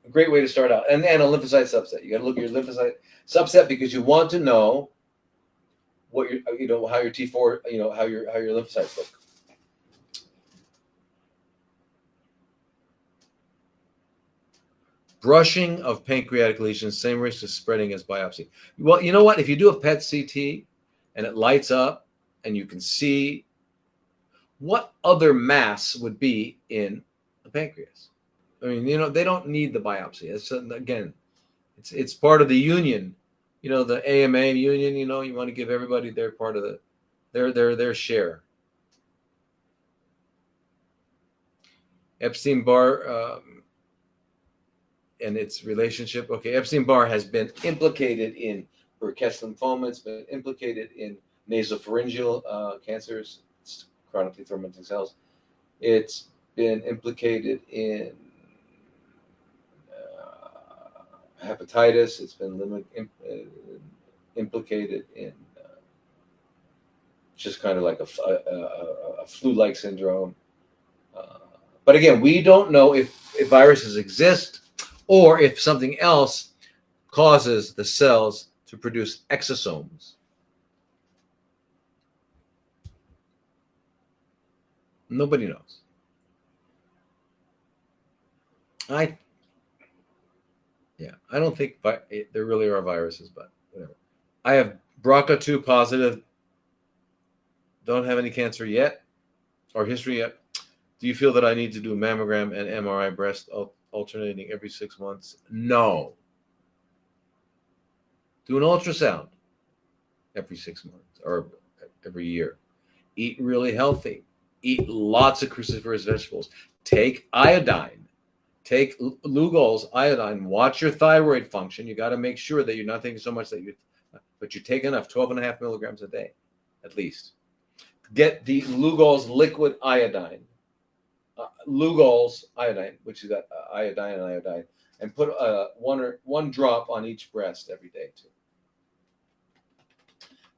a great way to start out. And a lymphocyte subset. You got to look at your lymphocyte subset, because you want to know what how your T4, how your lymphocytes look. Brushing of pancreatic lesions, same risk of spreading as biopsy. Well, you know what? If you do a PET CT and it lights up and you can see, what other mass would be in the pancreas? I mean, they don't need the biopsy. It's part of the union. The AMA union, you want to give everybody their part of their share. Epstein-Barr and its relationship. Okay, Epstein-Barr has been implicated in Burkitt's lymphoma. It's been implicated in nasopharyngeal cancers, chronically fermenting cells. It's been implicated in hepatitis. It's been implicated in just kind of like a flu-like syndrome. But again, we don't know if viruses exist or if something else causes the cells to produce exosomes. Nobody knows. I don't think there really are viruses, but whatever. I have BRCA2 positive. Don't have any cancer yet or history yet. Do you feel that I need to do a mammogram and MRI breast alternating every 6 months? No. Do an ultrasound every 6 months or every year. Eat really healthy. Eat lots of cruciferous vegetables. Take iodine. Take Lugol's iodine. Watch your thyroid function. You got to make sure that you're not thinking so much that your but you take enough, 12.5 milligrams a day, at least. Get the Lugol's liquid iodine. Lugol's iodine, which is that iodine, and put one drop on each breast every day too.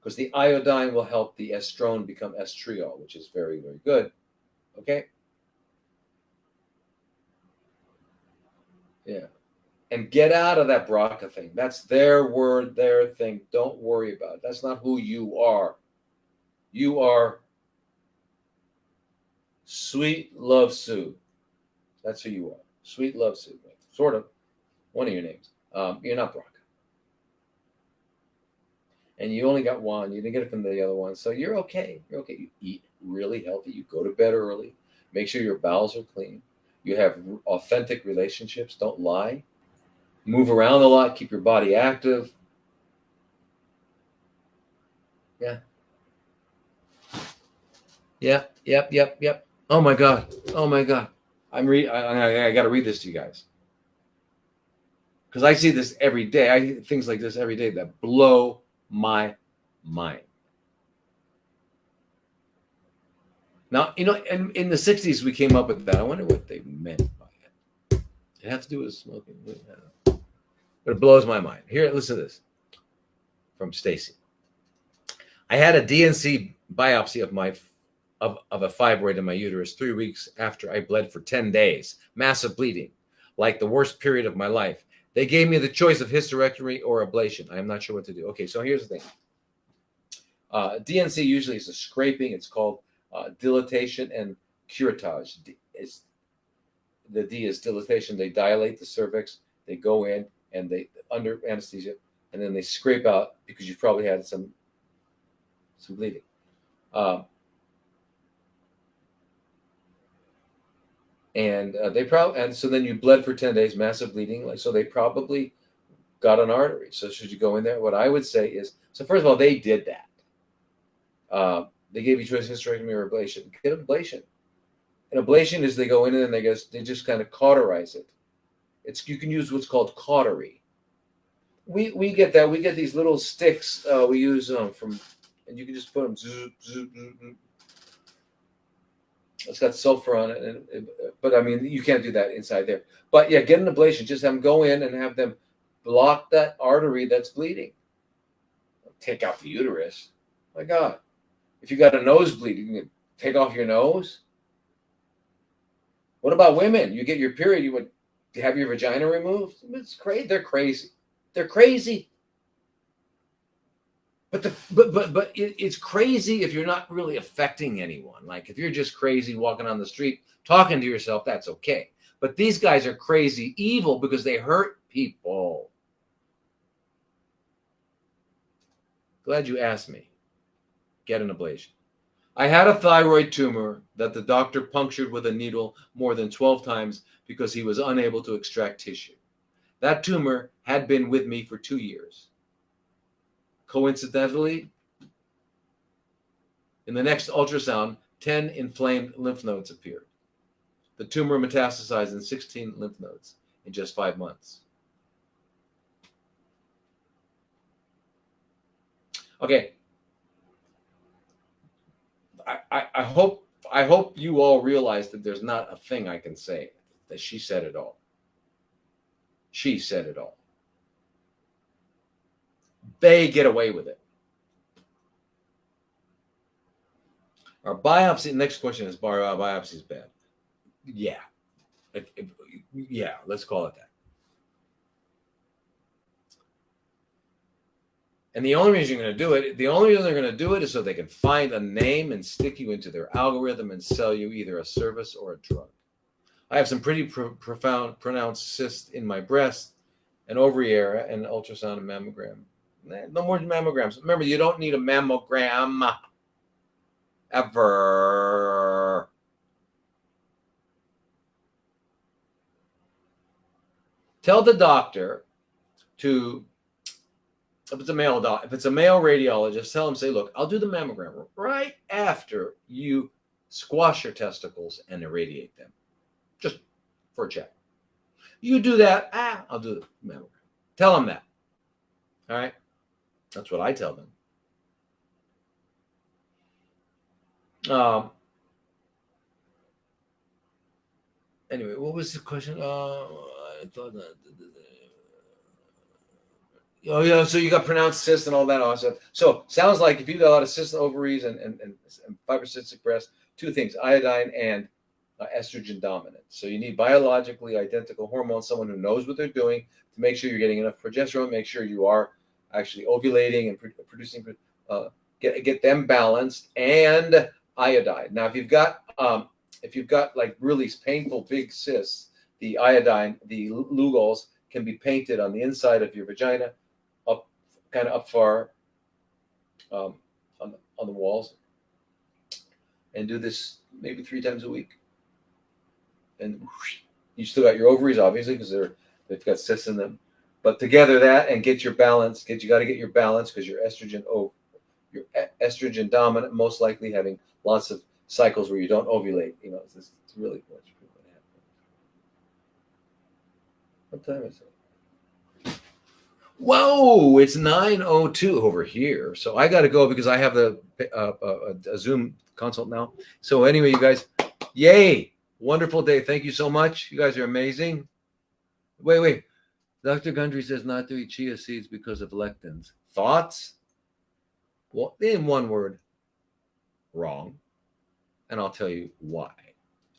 Because the iodine will help the estrone become estriol, which is very, very good. Okay? Yeah. And get out of that BRCA thing. That's their word, their thing. Don't worry about it. That's not who you are. You are Sweet Love Sue. That's who you are. Sweet Love Sue. Sort of. One of your names. You're not BRCA. And you only got one. You didn't get it from the other one. So you're okay. You're okay. You eat really healthy. You go to bed early. Make sure your bowels are clean. You have authentic relationships. Don't lie. Move around a lot. Keep your body active. Yeah. Yep. Oh my God. I got to read this to you guys. Because I see this every day. I see things like this every day that blow my mind. Now, in the 60s, we came up with that. I wonder what they meant by it. It has to do with smoking. But it blows my mind. Here, listen to this from Stacy. I had a DNC biopsy of a fibroid in my uterus 3 weeks after I bled for 10 days. Massive bleeding, like the worst period of my life. They gave me the choice of hysterectomy or ablation. I am not sure what to do. Okay, so here's the thing. DNC usually is a scraping. It's called dilatation and currretage. The D is dilatation. They dilate the cervix. They go in and they under anesthesia, and then they scrape out because you've probably had some bleeding. And so then you bled for 10 days, massive bleeding. So they probably got an artery. So should you go in there? What I would say is, so first of all, they did that. They gave you choice hysterectomy or ablation. Get an ablation. An ablation is they go in and they just kind of cauterize it. You can use what's called cautery. We get that. We get these little sticks. We use and you can just put them. It's got sulfur on it, but I mean, you can't do that inside there. But yeah, get an ablation. Just have them go in and have them block that artery that's bleeding. Take out the uterus. My God. If you got a nosebleed, you can take off your nose. What about women? You get your period, you would have your vagina removed? It's crazy. They're crazy. They're crazy. But it's crazy if you're not really affecting anyone. Like if you're just crazy walking on the street, talking to yourself, that's okay. But these guys are crazy evil because they hurt people. Glad you asked me. Get an ablation. I had a thyroid tumor that the doctor punctured with a needle more than 12 times because he was unable to extract tissue. That tumor had been with me for 2 years. Coincidentally, in the next ultrasound, 10 inflamed lymph nodes appeared. The tumor metastasized in 16 lymph nodes in just 5 months. Okay. I hope you all realize that there's not a thing I can say that she said it all. She said it all. They get away with it. Our biopsy, next question is biopsies bad? Yeah. Yeah, let's call it that. And the only reason they're going to do it is so they can find a name and stick you into their algorithm and sell you either a service or a drug. I have some pretty profound pronounced cysts in my breast, an ovary area, and an ultrasound and mammogram. No more mammograms. Remember, you don't need a mammogram ever. Tell the doctor to, if it's a male radiologist, tell him, say, look, I'll do the mammogram right after you squash your testicles and irradiate them, just for a check. You do that, I'll do the mammogram. Tell him that. All right. That's what I tell them. Anyway, what was the question? I thought that. Oh yeah, so you got pronounced cyst and all that awesome. So sounds like if you got a lot of cyst ovaries and fibrocystic breast, two things: iodine and estrogen dominant. So you need biologically identical hormones, someone who knows what they're doing to make sure you're getting enough progesterone, make sure you are actually ovulating and producing, get them balanced, and iodine. Now, if you've got like really painful big cysts, the iodine, the Lugol's can be painted on the inside of your vagina, up kind of up far on the walls, and do this maybe 3 times a week. And you still got your ovaries, obviously, because they've got cysts in them. But together that and get your balance. You got to get your balance because your estrogen dominant, most likely having lots of cycles where you don't ovulate. It's really what happens. What time is it? Whoa, it's 9:02 over here. So I got to go because I have a Zoom consult now. So anyway, you guys, yay. Wonderful day. Thank you so much. You guys are amazing. Wait. Dr. Gundry says not to eat chia seeds because of lectins. Thoughts? Well, in one word, wrong. And I'll tell you why.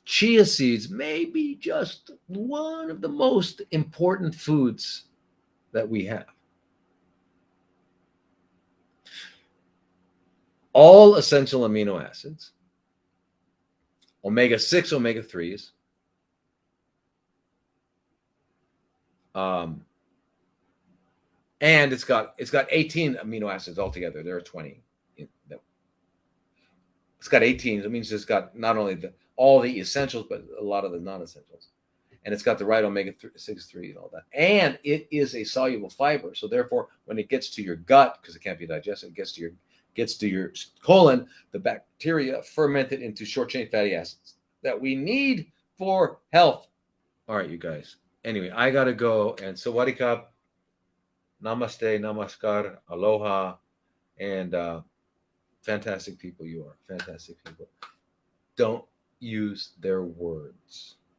Chia seeds may be just one of the most important foods that we have. All essential amino acids, omega-6, omega-3s, and it's got 18 amino acids altogether. There are 20. It's got 18. It means it's got not only all the essentials, but a lot of the non-essentials. And it's got the right omega-6, 3 and all that. And it is a soluble fiber. So therefore, when it gets to your gut, because it can't be digested, it gets to your colon, the bacteria ferment it into short-chain fatty acids that we need for health. All right, you guys. Anyway, I got to go. And sawadee krap, namaste, namaskar, aloha, and fantastic people you are. Fantastic people. Don't use their words.